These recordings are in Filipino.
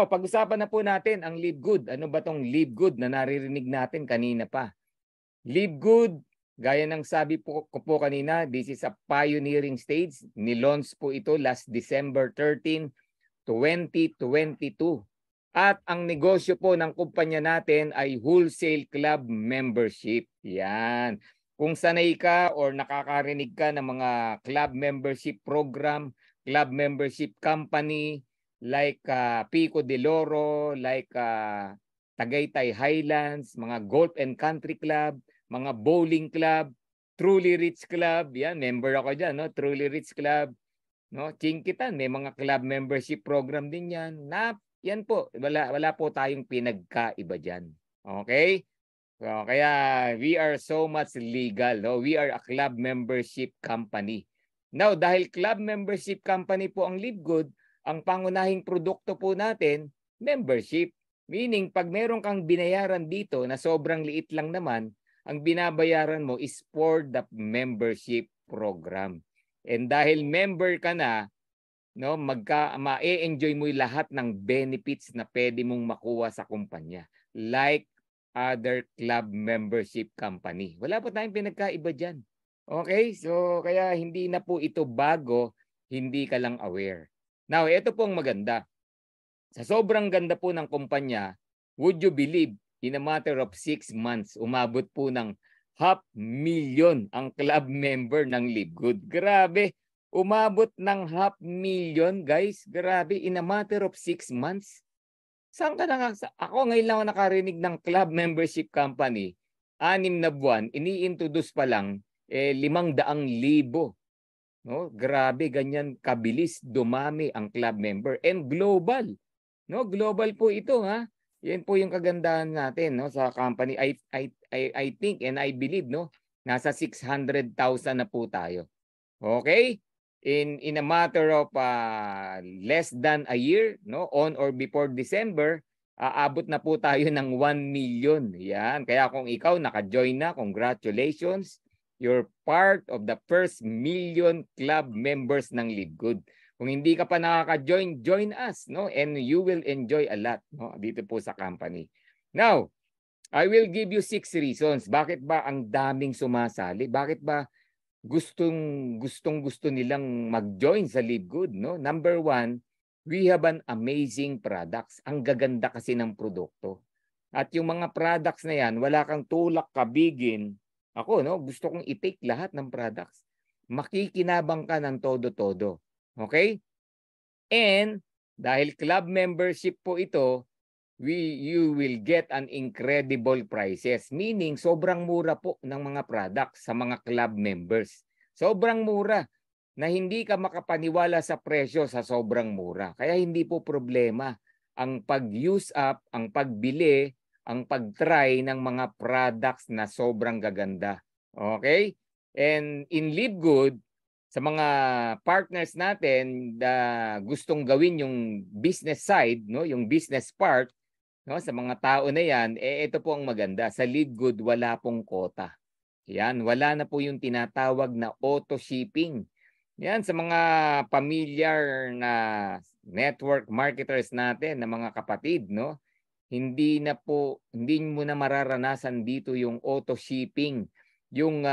Now, pag-usapan na po natin ang Live Good. Ano ba tong Live Good na naririnig natin kanina pa? Live Good, gaya ng sabi ko po kanina, this is a pioneering stage. Nilaunch po ito last December 13, 2022. At ang negosyo po ng kumpanya natin ay wholesale club membership. Yan. Kung sanay ka or nakakarinig ka ng mga club membership program, club membership company, like Pico de Loro, like Tagaytay Highlands, mga golf and country club, mga bowling club, Truly Rich Club, yan, member ako dyan, no? Truly Rich Club, no? Chinkitan, may mga club membership program din yan. Yan po, wala po tayong pinagkaiba dyan. Okay? So, kaya we are so much legal, no? We are a club membership company. Now, dahil club membership company po ang Live Good, ang pangunahing produkto po natin, membership. Meaning, pag meron kang binayaran dito na sobrang liit lang naman, ang binabayaran mo is for the membership program. And dahil member ka na, no, ma-enjoy mo lahat ng benefits na pwede mong makuha sa kumpanya. Like other club membership company. Wala pa tayong pinagkaiba dyan. Okay? So, kaya hindi na po ito bago, hindi ka lang aware. Now, ito pong maganda. Sa sobrang ganda po ng kumpanya, would you believe, in a matter of 6 months, umabot po ng 500,000 ang club member ng Live Good. Grabe, umabot ng 500,000, guys. Grabe, in a matter of 6 months. Saan ka na ako ngayon lang nakarinig ng club membership company, 6 na buwan, ini-introduce pa lang, 500,000. No, grabe, ganyan kabilis dumami ang club member and global. No, global po ito, ha. Yan po yung kagandahan natin, no, sa company. I think and I believe, no, nasa 600,000 na po tayo. Okay? In a matter of less than a year, no, on or before December, aabot na po tayo ng 1 million. Yan. Kaya kung ikaw naka-join na, congratulations. You're part of the first million club members ng Live Good. Kung hindi ka pa nakaka-join, join us, no? And you will enjoy a lot, no, dito po sa company. Now, I will give you 6 reasons. Bakit ba ang daming sumasali? Bakit ba gustong-gusto nilang mag-join sa Live Good, no? Number 1, we have an amazing products. Ang gaganda kasi ng produkto. At yung mga products na yan, wala kang tulak kabigin. Ako, no, gusto kong i-take lahat ng products. Makikinabang ka ng todo-todo. Okay? And dahil club membership po ito, you will get an incredible prices. Meaning, sobrang mura po ng mga products sa mga club members. Sobrang mura na hindi ka makapaniwala sa presyo sa sobrang mura. Kaya hindi po problema ang pag-use up, ang pagbili, ang pag-try ng mga products na sobrang gaganda. Okay? And in Live Good, sa mga partners natin na gustong gawin yung business side, no, yung business part, no, sa mga tao na yan, ito po ang maganda. Sa Live Good, wala pong quota. Yan, wala na po yung tinatawag na auto shipping. Yan, sa mga familiar na network marketers natin, na mga kapatid, no, hindi mo na mararanasan dito yung auto shipping, yung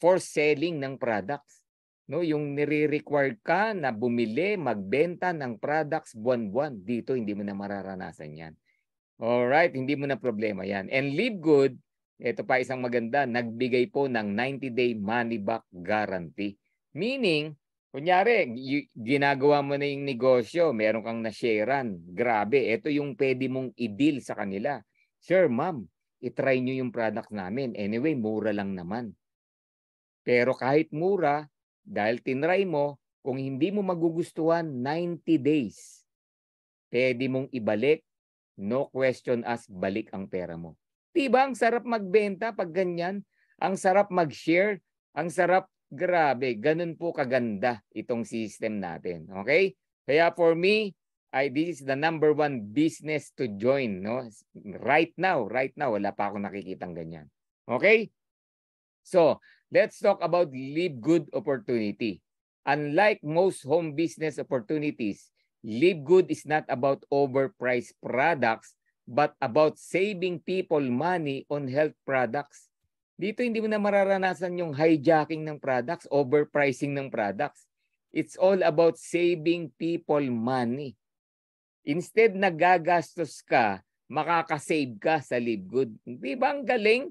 forced selling ng products. No, yung nire-require ka na bumili, magbenta ng products buwan-buwan. Dito hindi mo na mararanasan 'yan. All right, hindi mo na problema 'yan. And Live Good, ito pa isang maganda, nagbigay po ng 90-day money back guarantee. Meaning, kunyari, ginagawa mo na yung negosyo, meron kang na-sharean. Grabe, ito yung pwede mong i-deal sa kanila. Sir, ma'am, itry nyo yung product namin. Anyway, mura lang naman. Pero kahit mura, dahil tinry mo, kung hindi mo magugustuhan, 90 days. Pwede mong ibalik, no question asked, balik ang pera mo. Diba, ang sarap magbenta pag ganyan? Ang sarap mag-share, ang sarap. Grabe, ganun po kaganda itong system natin. Okay? Kaya for me, this is the number 1 business to join. No? Right now, wala pa akong nakikitang ganyan. Okay? So, let's talk about Live Good opportunity. Unlike most home business opportunities, Live Good is not about overpriced products, but about saving people money on health products. Dito hindi mo na mararanasan yung hijacking ng products, overpricing ng products. It's all about saving people money. Instead na gagastos ka, makakasave ka sa Live Good. Di ba ang galing?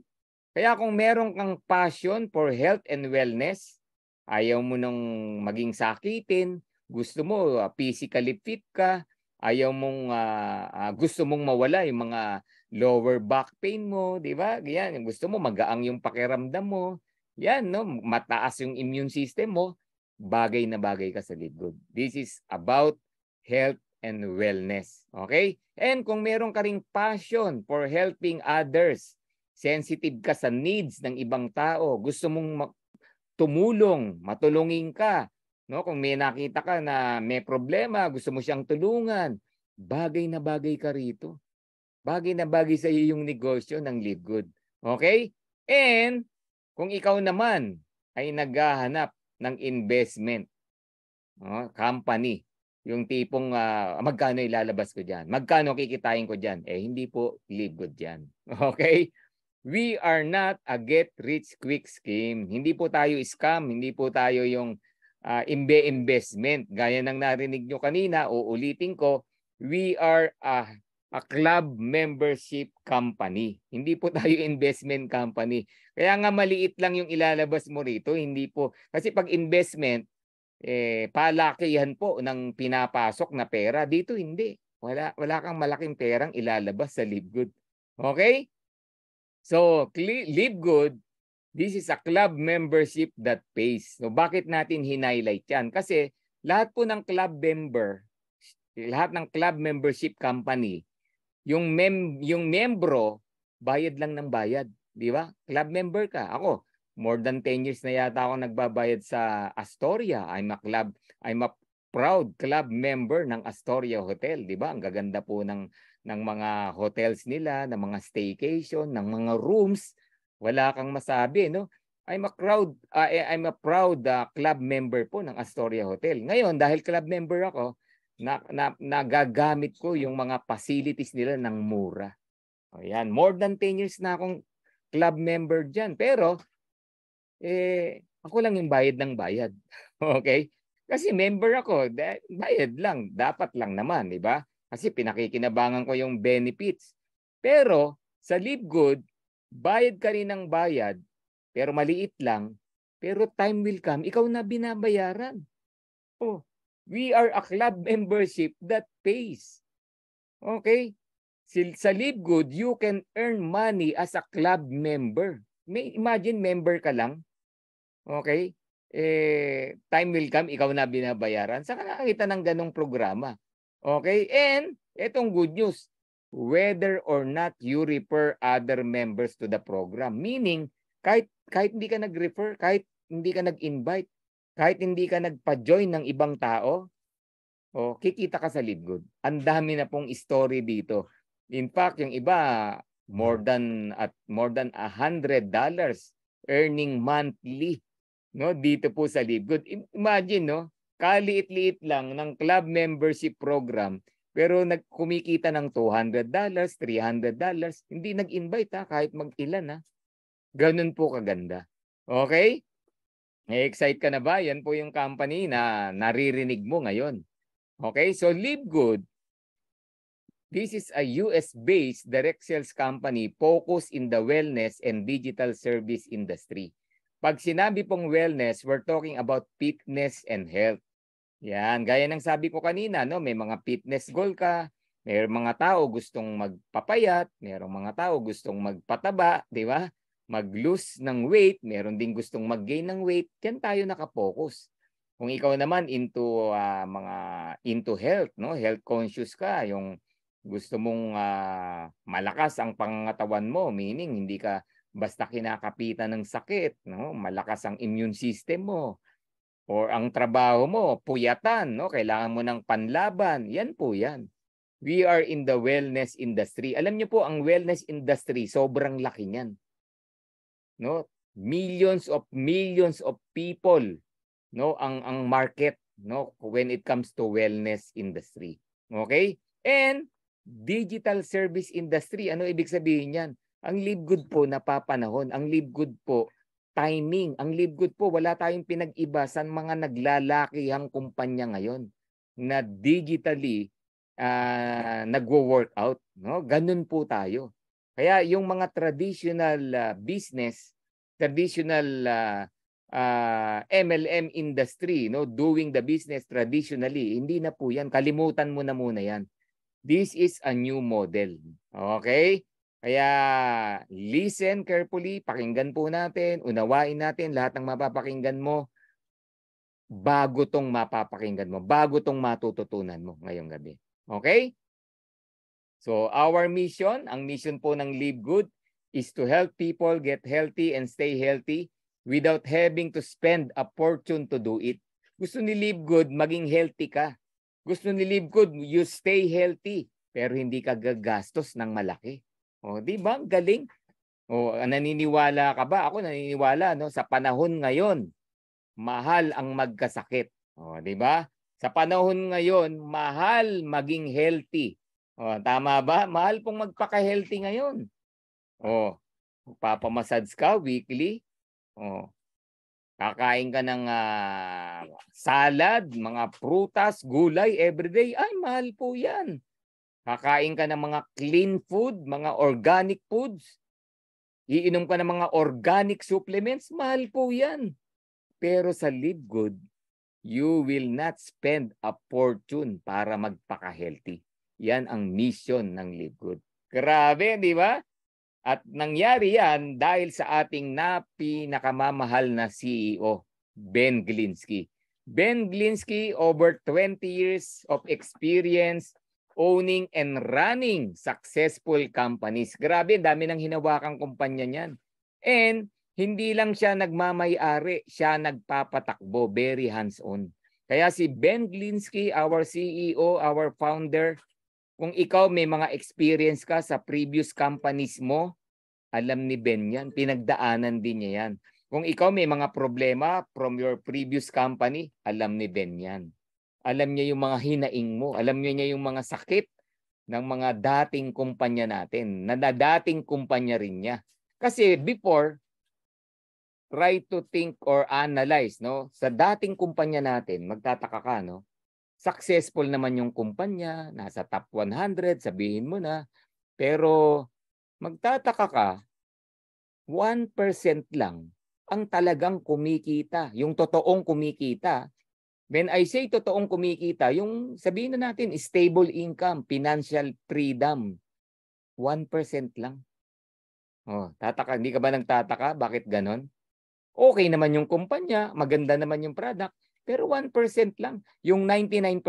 Kaya kung meron kang passion for health and wellness, ayaw mo nang maging sakitin, gusto mo physically fit ka, ayaw mong gusto mong mawala yung mga lower back pain mo, di ba? Yan, gusto mo magaang yung pakiramdam mo. Yan, no, mataas yung immune system mo, bagay na bagay ka sa Live Good. This is about health and wellness. Okay? And kung meron ka ring passion for helping others, sensitive ka sa needs ng ibang tao, gusto mong tumulong, matulungin ka, no? Kung may nakita ka na may problema, gusto mo siyang tulungan, bagay na bagay ka rito. Bagay na bagay sa iyo yung negosyo ng Live Good. Okay? And kung ikaw naman ay naghahanap ng investment, company, yung tipong magkano ilalabas ko diyan? Magkano kikitain ko diyan? Hindi po Live Good diyan. Okay? We are not a get-rich-quick scheme. Hindi po tayo scam, hindi po tayo yung investment. Gaya ng narinig nyo kanina, uulitin ko, we are a club membership company. Hindi po tayo investment company. Kaya nga maliit lang yung ilalabas mo rito. Hindi po. Kasi pag investment, palakihan po ng pinapasok na pera. Dito hindi. Wala kang malaking perang ilalabas sa Live Good. Okay? So, Live Good, this is a club membership that pays. So, bakit natin hinighlight yan? Kasi lahat po ng club member, lahat ng club membership company, yung membro, bayad lang ng bayad. Di ba? Club member ka. Ako, more than 10 years na yata ako nagbabayad sa Astoria. I'm a proud club member ng Astoria Hotel. Di ba? Ang gaganda po ng mga hotels nila, ng mga staycation, ng mga rooms, wala kang masabi, no? I'm a proud club member po ng Astoria Hotel. Ngayon, dahil club member ako, nagagamit ko yung mga facilities nila ng mura. Ayan, more than 10 years na akong club member diyan. Pero ako lang yung bayad ng bayad. Okay? Kasi member ako, bayad lang, dapat lang naman, di ba? Kasi pinakikinabangan ko yung benefits. Pero sa Live Good, bayad ka rin ng bayad, pero maliit lang, pero time will come, ikaw na binabayaran. Oh, we are a club membership that pays. Okay? Sa Live Good, you can earn money as a club member. Imagine member ka lang. Okay? Time will come, ikaw na binabayaran. Saan ka nakakita ng ganong programa? Okay? And etong good news, whether or not you refer other members to the program. Meaning, kahit hindi ka nag-refer, kahit hindi ka nag-invite, kahit hindi ka nagpa-join ng ibang tao, kikita ka sa Live Good. Ang dami na pong story dito. In fact, yung iba, more than $100 earning monthly, no, dito po sa Live Good. Imagine, no, kaliit-liit lang ng club membership program, pero kumikita ng $200, $300, hindi nag-invite kahit mag-ilan Ganun po kaganda. Okay? Excite ka na ba? Yan po yung company na naririnig mo ngayon. Okay? So Live Good, this is a US-based direct sales company focused in the wellness and digital service industry. Pag sinabi pong wellness, we're talking about fitness and health. Yan, gaya ng sabi ko kanina, no, may mga fitness goal ka, may mga tao gustong magpapayat, mayroong mga tao gustong magpataba, di ba? Mag-lose ng weight, meron din gustong mag-gain ng weight. Yan tayo nakapokus. Kung ikaw naman into health, no, health conscious ka, yung gusto mong malakas ang pangangatawan mo, meaning hindi ka basta kinakapitan ng sakit, no, malakas ang immune system mo. Or ang trabaho mo, puyatan, no? Kailangan mo ng panlaban. Yan po yan. We are in the wellness industry. Alam niyo po, ang wellness industry, sobrang laki niyan. No? Millions of people, no, ang market no, when it comes to wellness industry. Okay? And digital service industry, ano ibig sabihin yan? Ang Live Good po napapanahon. Ang Live Good po timing. Ang Live Good po wala tayong pinag-iba sa mga naglalakihang kumpanya ngayon na digitally nagwo-workout, no? Ganun po tayo. Kaya yung mga traditional business, traditional MLM industry, no, doing the business traditionally, hindi na po yan. Kalimutan mo na muna yan. This is a new model. Okay? Kaya listen carefully, pakinggan po natin, unawain natin lahat ng mapapakinggan mo bago tong mapapakinggan mo, bago tong matututunan mo ngayong gabi. Okay? So our mission, ang mission po ng Live Good is to help people get healthy and stay healthy without having to spend a fortune to do it. Gusto ni Live Good maging healthy ka. Gusto ni Live Good you stay healthy pero hindi ka gagastos ng malaki. O, di ba? Galing. O, naniniwala ka ba? Ako naniniwala, no, sa panahon ngayon, mahal ang magkasakit. O, di ba? Sa panahon ngayon, mahal maging healthy. O, tama ba? Mahal pong magpaka-healthy ngayon. O, papamassage ka weekly. O, kakain ka ng salad, mga prutas, gulay everyday. Ay, mahal po yan. Kakain ka ng mga clean food, mga organic foods. Iinom ka ng mga organic supplements. Mahal po yan. Pero sa Live Good, you will not spend a fortune para magpaka-healthy. Yan ang mission ng Live Good. Grabe, di ba? At nangyari yan dahil sa ating pinakamamahal na CEO, Ben Glinsky. Ben Glinsky, over 20 years of experience owning and running successful companies. Grabe, dami ng hinawakang kumpanya niyan. And hindi lang siya nagmamay-ari, siya nagpapatakbo, very hands-on. Kaya si Ben Glinsky, our CEO, our founder, kung ikaw may mga experience ka sa previous companies mo, alam ni Ben yan, pinagdaanan din niya yan. Kung ikaw may mga problema from your previous company, alam ni Ben yan. Alam niya yung mga hinaing mo. Alam niya yung mga sakit ng mga dating kumpanya natin. Na dating kumpanya rin niya. Kasi before, try to think or analyze, no? Sa dating kumpanya natin, magtataka ka, no? Successful naman yung kumpanya, nasa top 100, sabihin mo na. Pero magtataka ka, 1% lang ang talagang kumikita. Yung totoong kumikita. When I say totoong kumikita, yung sabihin na natin, stable income, financial freedom, 1% lang. Oh, tataka, hindi ka ba nagtataka? Bakit ganon? Okay naman yung kumpanya, maganda naman yung product, pero 1% lang. Yung 99%,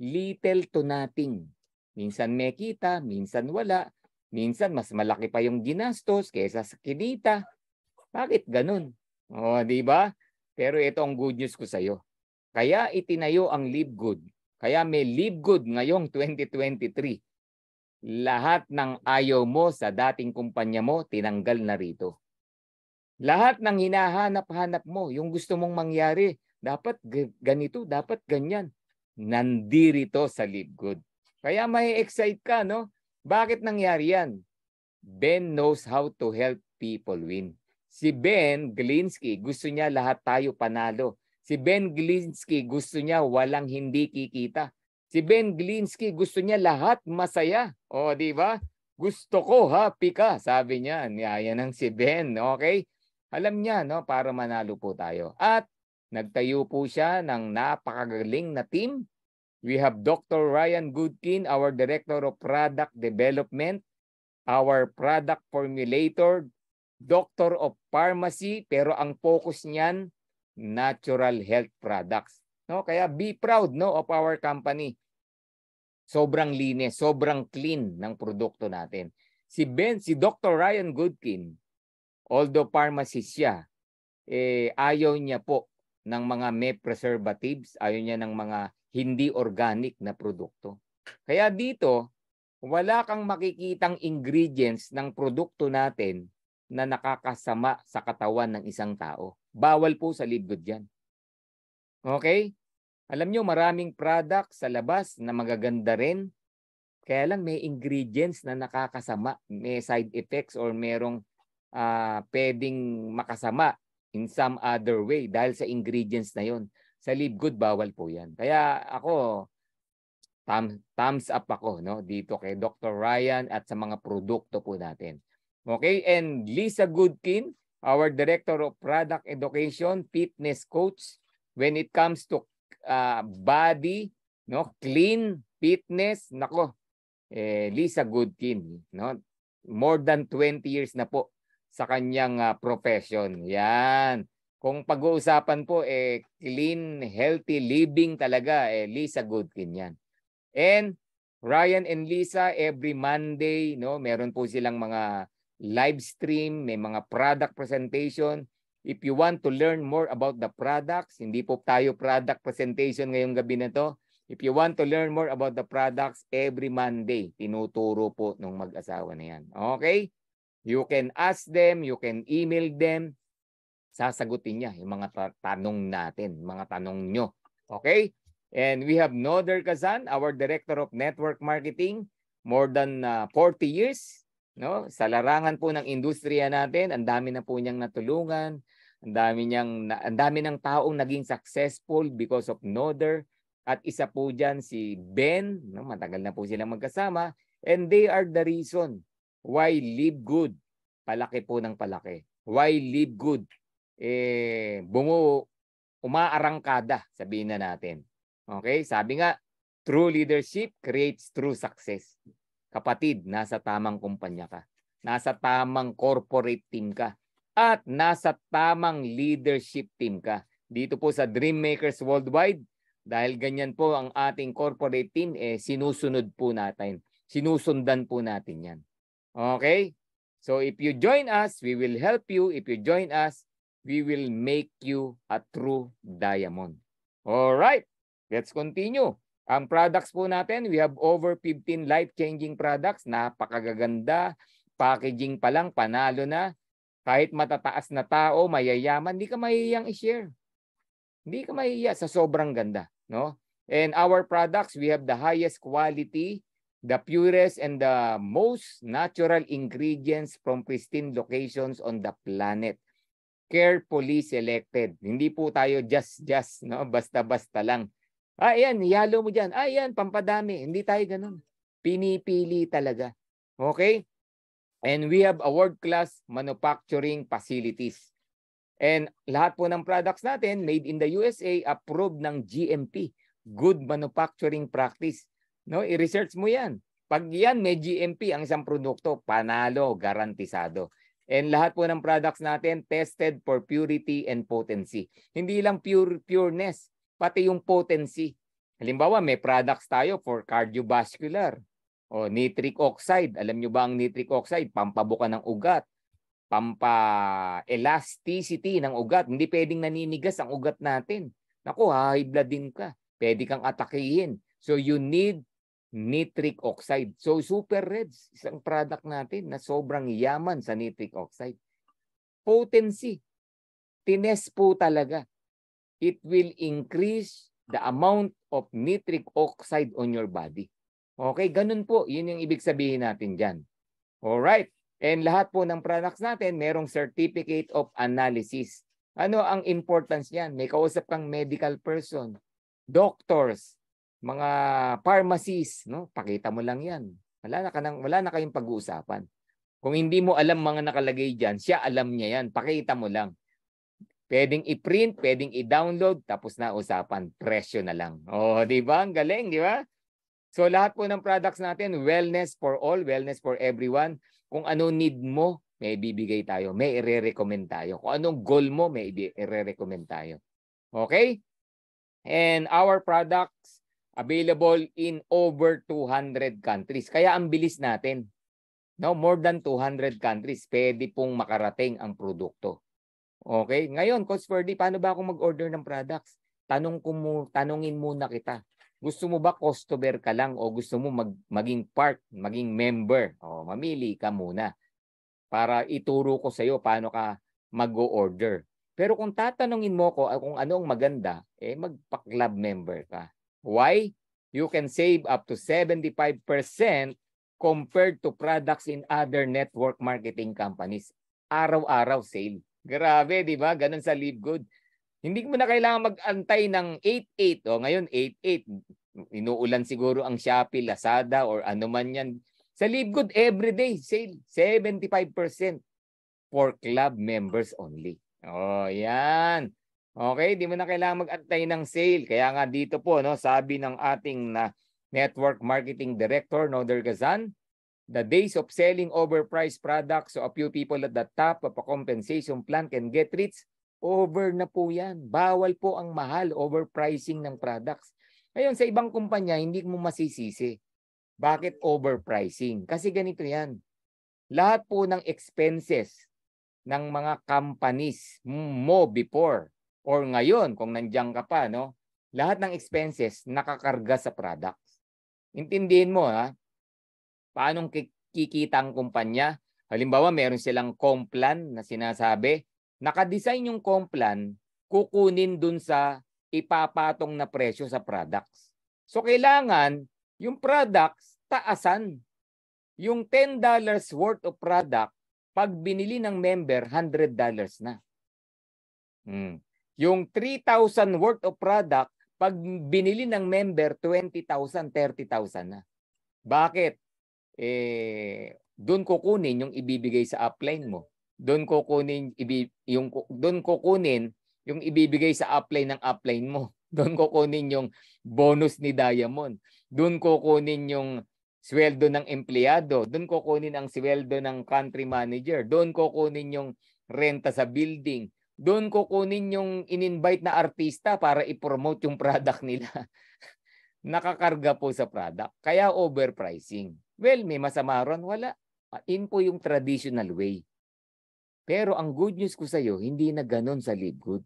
little to nothing. Minsan may kita, minsan wala. Minsan mas malaki pa yung ginastos kaysa sa kinita. Bakit ganon? Oh, di ba? Pero ito ang good news ko sa iyo. Kaya itinayo ang Live Good. Kaya may Live Good ngayong 2023. Lahat ng ayaw mo sa dating kumpanya mo, tinanggal na rito. Lahat ng hinahanap-hanap mo, yung gusto mong mangyari, dapat ganito, dapat ganyan. Nandirito sa Live Good. Kaya may excite ka, no? Bakit nangyari yan? Ben knows how to help people win. Si Ben Glinsky, gusto niya lahat tayo panalo. Si Ben Glinsky gusto niya walang hindi kikita. Si Ben Glinsky gusto niya lahat masaya. O, di ba? Gusto ko happy ka, sabi niya. Yan ang si Ben, okay? Alam niya, no, para manalo po tayo. At nagtayo po siya ng napakagaling na team. We have Dr. Ryan Goodkin, our Director of Product Development, our Product Formulator, Doctor of Pharmacy, pero ang focus niyan natural health products. No? Kaya be proud, no, of our company. Sobrang linis, sobrang clean ng produkto natin. Si Dr. Ryan Goodkin, although pharmacist siya, ayaw niya po ng mga may preservatives, ayaw niya ng mga hindi organic na produkto. Kaya dito, wala kang makikitang ingredients ng produkto natin na nakakasama sa katawan ng isang tao. Bawal po sa Live Good yan. Okay? Alam nyo, maraming product sa labas na magaganda rin. Kaya lang may ingredients na nakakasama, may side effects or merong pwedeng makasama in some other way dahil sa ingredients na yon. Sa Live Good, bawal po yan. Kaya ako, thumbs up ako, no, dito kay Dr. Ryan at sa mga produkto po natin. Okay, and Lisa Goodkin, our Director of Product Education, Fitness Coach, when it comes to body, no, clean, fitness, nako, Lisa Goodkin, no, more than 20 years na po sa kanyang profession. Yan. Kung pag-uusapan po clean, healthy living talaga, Lisa Goodkin yan. And Ryan and Lisa, every Monday, no, meron po silang mga live stream, may mga product presentation. If you want to learn more about the products, hindi po tayo product presentation ngayong gabi na to. If you want to learn more about the products, every Monday, tinuturo po nung mag-asawa na yan. Okay? You can ask them, you can email them. Sasagutin niya yung mga tanong natin, mga tanong nyo. Okay? And we have Noder Kazan, our Director of Network Marketing, more than 40 years. No? Sa larangan po ng industriya natin, ang dami na po niyang natulungan, ang dami ng taong naging successful because of Noder. At isa po dyan si Ben, no? Matagal na po silang magkasama, and they are the reason why Live Good palaki po ng palaki. Why Live Good umaarangkada, sabihin na natin. Okay? Sabi nga, true leadership creates true success. Kapatid, nasa tamang kumpanya ka. Nasa tamang corporate team ka. At nasa tamang leadership team ka. Dito po sa Dreammakers Worldwide, dahil ganyan po ang ating corporate team, sinusunod po natin. Sinusundan po natin yan. Okay? So if you join us, we will help you. If you join us, we will make you a true diamond. Alright, let's continue. Ang products po natin, we have over 15 life-changing products. Napakagaganda. Packaging pa lang, panalo na. Kahit matataas na tao, mayayaman, hindi ka mahihiyang i-share. Hindi ka mahihiya sa sobrang ganda. No? And our products, we have the highest quality, the purest and the most natural ingredients from pristine locations on the planet. Carefully selected. Hindi po tayo just, no? Basta-basta lang. Yan, ihalo mo dyan. Yan, pampadami. Hindi tayo ganun. Pinipili talaga. Okay? And we have a world-class manufacturing facilities. And lahat po ng products natin, made in the USA, approved ng GMP. Good Manufacturing Practice. No? I-research mo yan. Pag yan may GMP ang isang produkto, panalo, garantisado. And lahat po ng products natin tested for purity and potency. Hindi lang pureness, pati yung potency. Halimbawa, may products tayo for cardiovascular o nitric oxide. Alam nyo ba ang nitric oxide? Pampabuka ng ugat, pampa-elasticity ng ugat. Hindi pwedeng naninigas ang ugat natin. Naku, high blood din ka. Pwede kang atakihin. So you need nitric oxide. So Super Reds, isang product natin na sobrang yaman sa nitric oxide. Potency. Tines po talaga. It will increase the amount of nitric oxide on your body. Okay, ganun po. Yun yung ibig sabihin natin dyan. Alright. And lahat po ng products natin, merong certificate of analysis. Ano ang importance niyan? May kausap kang medical person, doctors, mga pharmacies, no? Pakita mo lang 'yan. Wala na kayong pag-uusapan. Kung hindi mo alam mga nakalagay diyan, siya alam niya 'yan. Pakita mo lang. Pwedeng i-print, pwedeng i-download, tapos na usapan, presyo na lang. Oh, 'di ba? Ang galing, 'di ba? So lahat po ng products natin, wellness for all, wellness for everyone. Kung ano need mo, may bibigay tayo, may i-recommend tayo. Kung anong goal mo, may i-recommend tayo. Okay? And our products available in over 200 countries. Kaya ang bilis natin. No, more than 200 countries pwede pong makarating ang produkto. Okay? Ngayon, Coach Ferdy, paano ba ako mag-order ng products? Tanungin muna kita. Gusto mo ba customer ka lang o gusto mo maging part, maging member? O, mamili ka muna para ituro ko sa iyo paano ka mag-order. Pero kung tatanungin mo ko kung ano ang maganda, magpa-club member ka. Why? You can save up to 75% compared to products in other network marketing companies. Araw-araw sale. Grabe, di ba? Ganun sa LiveGood. Hindi mo na kailangan mag-antay ng 8-8. O ngayon, 8-8. Inuulan siguro ang Shopee, Lazada, or ano man yan. Sa LiveGood, everyday sale. 75% for club members only. Oh, yan. Okay, di mo na kailangan mag-antay ng sale. Kaya nga dito po, no, sabi ng ating network marketing director, Noder Gazan, the days of selling overpriced products so a few people at the top of a compensation plan can get rich, over na po yan. Bawal po ang mahal, overpricing ng products. Ngayon, sa ibang kumpanya, hindi mo masisisi. Bakit overpricing? Kasi ganito yan. Lahat po ng expenses ng mga companies mo before or ngayon kung nandiyan ka pa, no? Lahat ng expenses nakakarga sa products. Intindihin mo, ha? Paano kikita ang kumpanya? Halimbawa, meron silang complan na sinasabi, nakadesign yung complan, kukunin dun sa ipapatong na presyo sa products. So kailangan yung products taasan. Yung $10 worth of product, pag binili ng member, $100 na. Yung 3,000 worth of product, pag binili ng member, 20,000, 30,000 na. Bakit? Doon kukunin yung ibibigay sa upline mo. Doon kukunin yung ibibigay sa upline ng upline mo. Doon kukunin yung bonus ni Diamond. Doon kukunin yung sweldo ng empleyado. Doon kukunin ang sweldo ng country manager. Doon kukunin yung renta sa building. Doon kukunin yung in-invite na artista para i-promote yung product nila. Nakakarga po sa product. Kaya overpricing. Well, may masama ron? Wala. In po yung traditional way. Pero ang good news ko sa iyo, hindi na ganun sa LiveGood.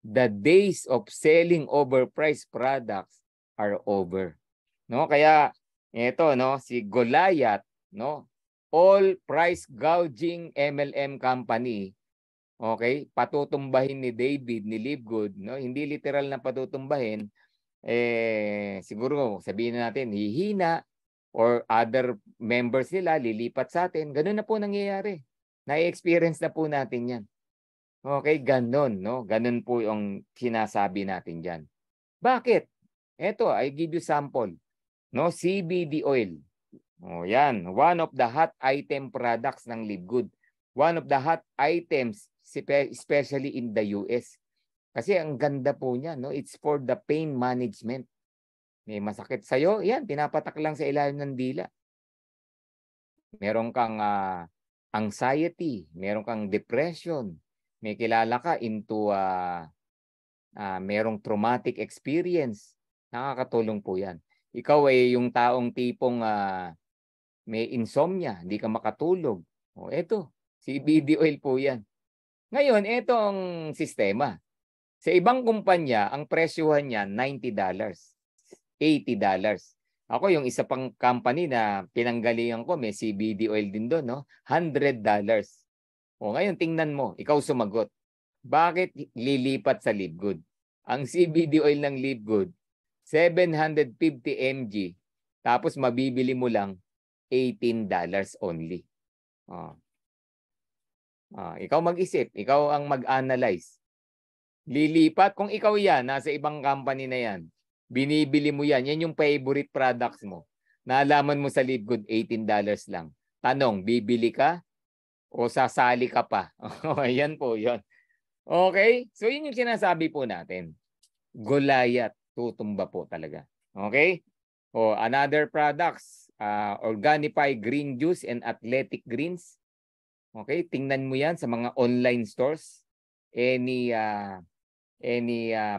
The days of selling overpriced products are over. No? Kaya ito, no, si Goliath, no, all price gouging MLM company, okay, patutumbahin ni David, ni LiveGood, no, hindi literal na patutumbahin, siguro sabihin natin, hihina, or other members nila, lilipat sa atin, ganun na po nangyayari. Na-experience na po natin yan. Okay, ganun, no, ganun po yung sinasabi natin dyan. Bakit? Ito, I give you sample. No, CBD oil. Oh, yan. One of the hot item products ng LiveGood. One of the hot items, especially in the US. Kasi ang ganda po niya, no? It's for the pain management. May masakit sa'yo, yan, pinapatak lang sa ilalim ng dila. Meron kang anxiety, meron kang depression, may kilala ka into merong traumatic experience. Nakakatulong po yan. Ikaw ay yung taong tipong may insomnia, hindi ka makatulog. O eto, CBD oil po yan. Ngayon, eto ang sistema. Sa ibang kumpanya, ang presyuhan niya $90, $80. Ako yung isa pang company na pinanggalingan ko, may CBD oil din doon, no? $100. O ngayon, tingnan mo, ikaw sumagot. Bakit lilipat sa LiveGood? Ang CBD oil ng LiveGood, 750 mg. Tapos mabibili mo lang $18 only. Ikaw mag-isip, ikaw ang mag-analyze. Lilipat, kung ikaw yan, nasa ibang company na yan, binibili mo yan, yan yung favorite products mo. Nalaman mo sa LiveGood, $18 lang. Tanong, bibili ka o sasali ka pa? Yan po, yun. Okay? So, yun yung sinasabi po natin. Goliath, tutumba po talaga. Okay? O, another products, Organifi Green Juice and Athletic Greens. Okay? Tingnan mo yan sa mga online stores. Any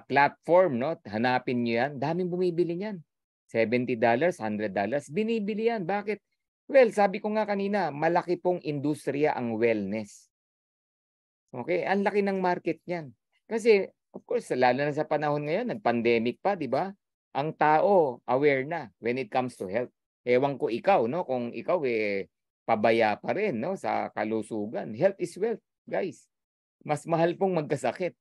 platform, no? Hanapin nyo yan. Daming bumibili niyan. $70, $100. Binibili yan. Bakit? Well, sabi ko nga kanina, malaki pong industriya ang wellness. Okay? Ang laki ng market niyan. Kasi, of course, lalo na sa panahon ngayon, nag-pandemic pa, di ba? Ang tao, aware na when it comes to health. Ewan ko ikaw, no? Kung ikaw, pabaya pa rin, no? Sa kalusugan. Health is wealth, guys. Mas mahal pong magkasakit.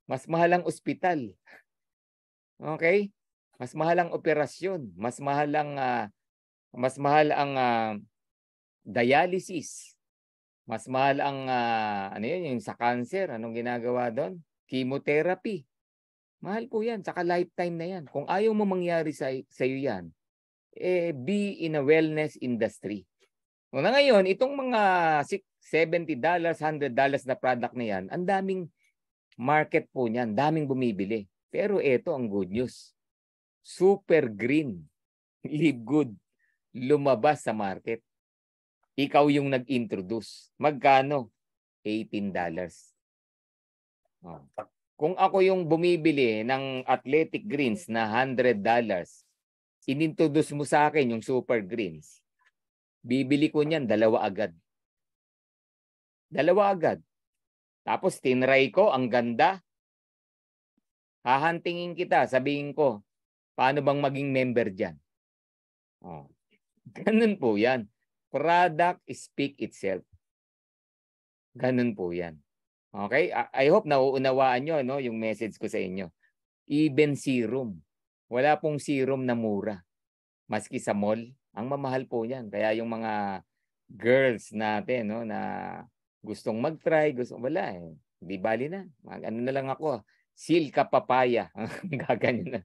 Mas mahal ang ospital. Okay? Mas mahal ang operasyon. Mas mahal ang dialysis. Mas mahal ang ano yun, yung sa cancer, anong ginagawa doon? Chemotherapy. Mahal po 'yan, saka lifetime na 'yan. Kung ayaw mo mangyari sa iyo 'yan, be in a wellness industry. Na ngayon, itong mga $70, $100 na product na 'yan, ang daming market po niyan, daming bumibili. Pero ito ang good news. Super Green, Live Good, lumabas sa market. Ikaw yung nag-introduce. Magkano? $18. Oh. Kung ako yung bumibili ng Athletic Greens na $100, inintroduce mo sa akin yung Super Greens, bibili ko niyan dalawa agad. Dalawa agad. Tapos tinry ko, ang ganda. Hahantingin kita, sabihin ko, paano bang maging member dyan? Oh. Ganun po yan. Product speak itself. Ganun po yan. Okay? I hope nauunawaan nyo yung message ko sa inyo. Even serum. Wala pong serum na mura. Maski sa mall, ang mamahal po yan. Kaya yung mga girls natin na gustong mag-try, wala eh. Di bali na. Ano na lang ako, Silka Papaya. Gaganyan na.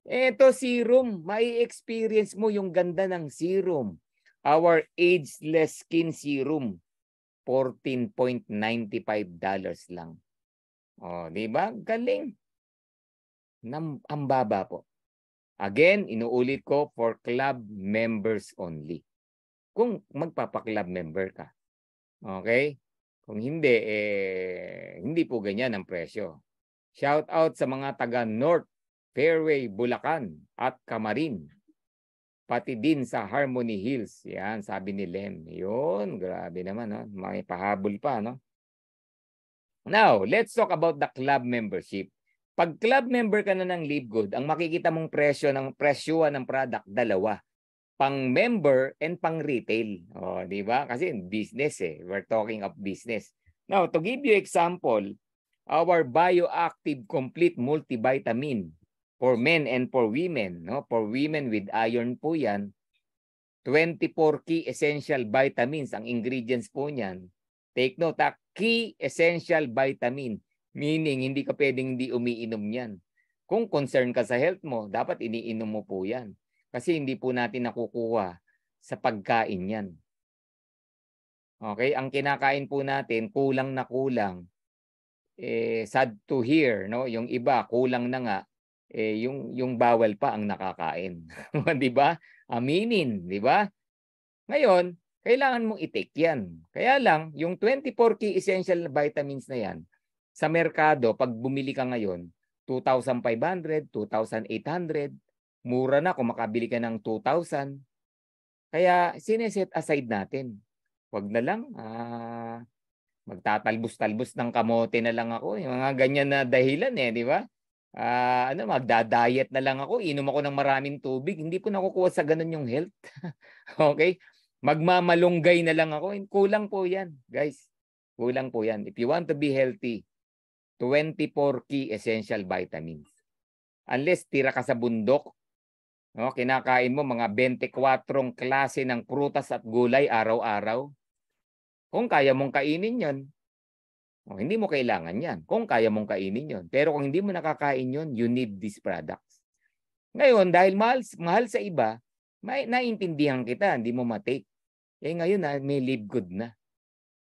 Ito serum, mai-experience mo yung ganda ng serum. Our Ageless Skin Serum, $14.95 lang. Di ba? Galing. Ang baba po. Again, inuulit ko, for club members only. Kung magpapa-club member ka. Okay? Kung hindi, hindi po ganyan ang presyo. Shout out sa mga taga North Fairway, Bulacan at Camarin. Pati din sa Harmony Hills. Yan, sabi ni Lem. Yun, grabe naman. No? May pahabol pa. No? Now, let's talk about the club membership. Pag club member ka na ng Live Good, ang makikita mong presyo ng product, dalawa. Pang member and pang retail. Di ba? Kasi business eh. We're talking of business. Now, to give you example, our Bioactive Complete Multivitamin for men and for women. No? For women with iron po yan. 24 key essential vitamins ang ingredients po niyan. Take note, key essential vitamin. Meaning, hindi ka pwedeng hindi umiinom yan. Kung concern ka sa health mo, dapat iniinom mo po yan. Kasi hindi po natin nakukuha sa pagkain yan. Okay? Ang kinakain po natin, kulang na kulang. Sad to hear, no? Yung iba, kulang na nga. Yung bawal pa ang nakakain. Di ba? Aminin, di ba? Ngayon, kailangan mong i-take yan. Kaya lang, yung 24 key essential vitamins na yan, sa merkado, pag bumili ka ngayon, 2,500, 2,800, mura na kung makabili ka ng 2,000. Kaya sineset aside natin. Wag na lang, magtatalbos-talbos ng kamote na lang ako. Yung mga ganyan na dahilan di ba? Magda-diet na lang ako, inom ako ng maraming tubig, hindi ko nakukuha sa ganun yung health. Okay? Magmamalunggay na lang ako. Kulang po yan, guys. Kulang po yan. If you want to be healthy, 24 key essential vitamins. Unless tira ka sa bundok, kinakain mo mga 24 klase ng prutas at gulay araw-araw. Kung kaya mong kainin yon, hindi mo kailangan yan. Kung kaya mong kainin yon. Pero kung hindi mo nakakain yon, you need these products. Ngayon, dahil mahal sa iba, naiintindihan kita, hindi mo matake. Ngayon may Live Good na.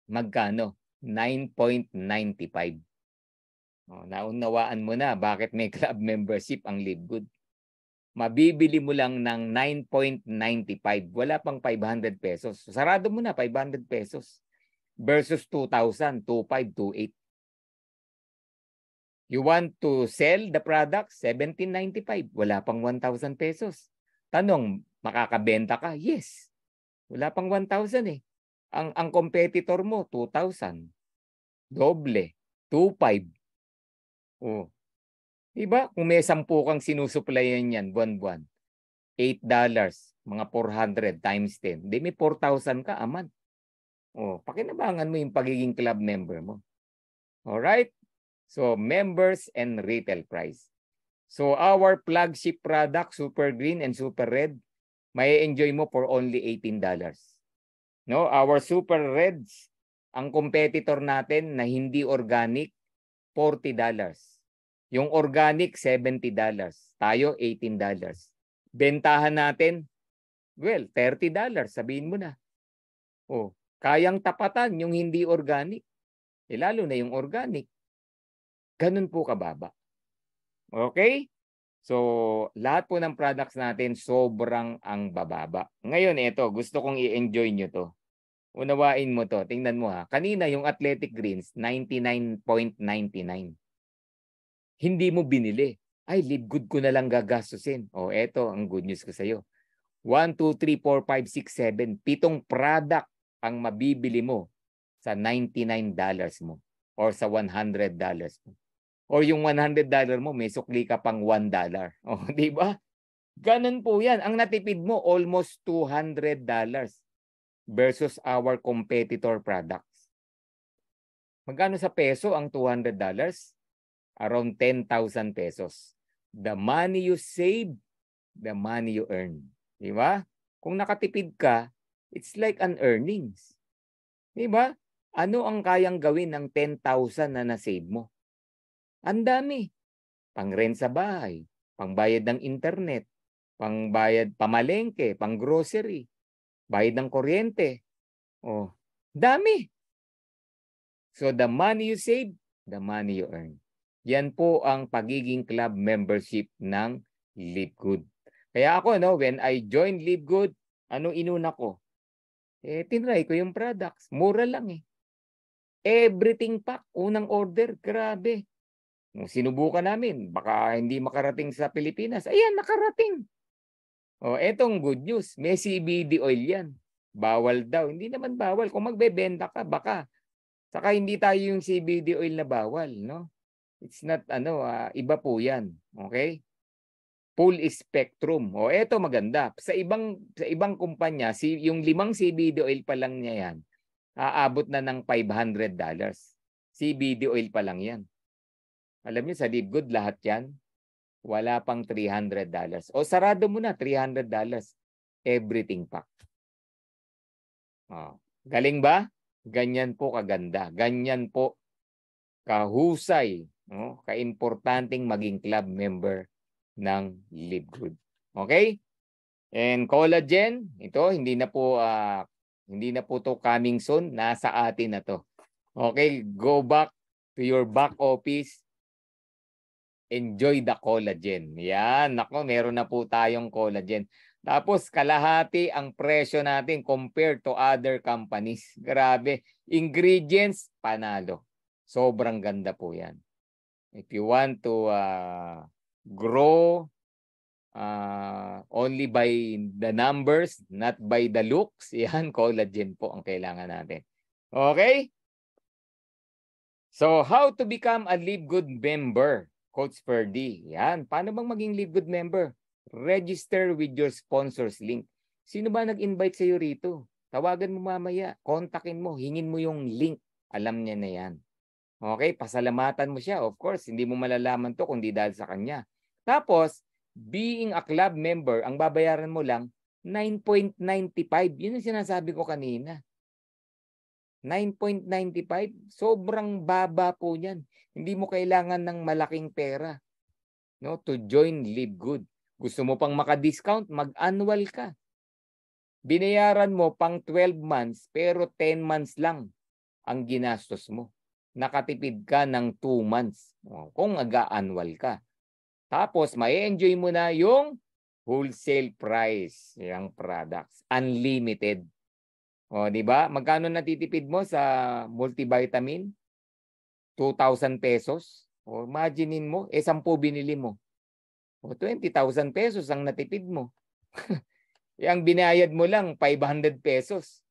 Magkano? $9.95. Naunawaan mo na bakit may club membership ang Live Good. Mabibili mo lang ng $9.95. Wala pang 500 pesos. Sarado mo na, 500 pesos. Versus 2,000, 2,500, 2,800. You want to sell the product? $17.95. Wala pang 1,000 pesos. Tanong, makakabenta ka? Yes. Wala pang 1,000 eh. Ang competitor mo, 2,000. Doble. 2,500. Diba? Kung may 10 kang sinusuplayan yan, buwan-buwan, $8, mga 400 times 10. May 4,000 ka a month. Pakinabangan mo yung pagiging club member mo. Alright? So, members and retail price. So, our flagship product, Super Green and Super Red, may enjoy mo for only $18. No, our Super Reds, ang competitor natin na hindi organic, $40. Yung organic, $70. Tayo, $18. Bentahan natin, well, $30. Sabihin mo na. Kayang tapatan yung hindi organic. Lalo na yung organic. Ganun po kababa. Okay? So, lahat po ng products natin sobrang ang bababa. Ngayon, ito, gusto kong i-enjoy nyo to. Unawain mo to. Tingnan mo ha. Kanina yung Athletic Greens, 99.99. Hindi mo binili. Ay, Live Good ko na lang gagastusin. Eto, ang good news ko sa'yo. 1, 2, 3, 4, 5, 6, 7. 7 product ang mabibili mo sa $99 mo or sa $100 mo. Or yung $100 mo, may sukli ka pang $1. Di ba? Ganun po yan. Ang natipid mo, almost $200 versus our competitor products. Magkano sa peso ang $200? Around 10,000 pesos. The money you save, the money you earn. Di ba? Kung nakatipid ka, it's like an earnings. Di ba? Ano ang kayang gawin ng 10,000 na na-save mo? Ang dami. Pang-rent sa bahay, pangbayad ng internet, pangbayad pamalengke, pang-grocery, bayad ng kuryente. Dami. So the money you save, the money you earn. Yan po ang pagiging club membership ng Live Good. Kaya ako, when I joined Live Good, anong inuna ko? Tinry ko yung products. Mura lang eh. Everything pack, unang order, grabe. Sinubukan namin, baka hindi makarating sa Pilipinas. Ayan, nakarating. Etong good news, may CBD oil yan. Bawal daw. Hindi naman bawal. Kung magbebenta ka, baka. Saka hindi tayo yung CBD oil na bawal, no? It's not, iba po yan. Okay? Full spectrum. Eto maganda. Sa ibang kumpanya, yung 5 CBD oil pa lang niya yan, aabot na ng $500. CBD oil pa lang yan. Alam niyo, sa Live Good, lahat yan, wala pang $300. Sarado mo na, $300. Everything pack. Galing ba? Ganyan po kaganda. Ganyan po kahusay, kaimportanteng maging club member ng Live Good. Okay? And collagen, ito, hindi na po to coming soon. Nasa atin na to. Okay, go back to your back office. Enjoy the collagen. Yan, nako, meron na po tayong collagen. Tapos kalahati ang presyo natin compared to other companies. Grabe. Ingredients, panalo. Sobrang ganda po yan. If you want to grow only by the numbers, not by the looks, yan, collagen po ang kailangan natin. Okay? So, how to become a Live Good member? Coach Ferdy. Yan. Paano bang maging Live Good member? Register with your sponsors link. Sino ba nag-invite sa iyo rito? Tawagan mo mamaya. Kontakin mo. Hingin mo yung link. Alam niya na yan. Okay? Pasalamatan mo siya. Of course, hindi mo malalaman to kundi dahil sa kanya. Tapos, being a club member, ang babayaran mo lang, 9.95. Yun ang sinasabi ko kanina. 9.95. Sobrang baba po yan. Hindi mo kailangan ng malaking pera, no, to join Live Good. Gusto mo pang maka-discount, mag-annual ka. Binayaran mo pang 12 months pero 10 months lang ang ginastos mo. Nakatipid ka ng 2 months kung aga-annual ka. Tapos ma-enjoy mo na yung wholesale price ng products. Unlimited. Di ba? Magkano natitipid mo sa multivitamin? 2,000 pesos. Imaginein mo, 10 binili mo. 20,000 pesos ang natipid mo. Ang binayad mo lang, 500 pesos.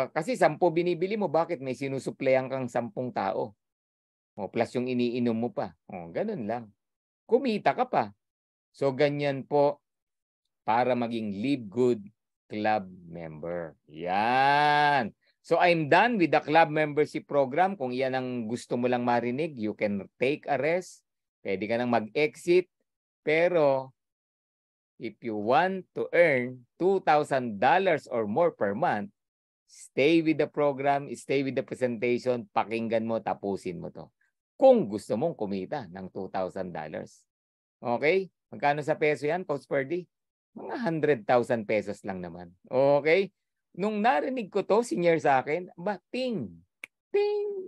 Kasi 10 binibili mo, bakit? May sinusuplayan kang 10 tao. Plus yung iniinom mo pa. Ganun lang. Kumita ka pa. So, ganyan po para maging Live Good Club member. Yan. So I'm done with the club membership program. Kung iyan ang gusto mo lang marinig, you can take a rest. Pwede ka nang mag-exit. Pero if you want to earn $2,000 or more per month, stay with the program, stay with the presentation, pakinggan mo, tapusin mo to. Kung gusto mong kumita ng $2,000. Okay? Magkano sa peso yan, Coach Ferdy? Mga 100,000 pesos lang naman. Okay? Nung narinig ko to, senior sa akin, ting,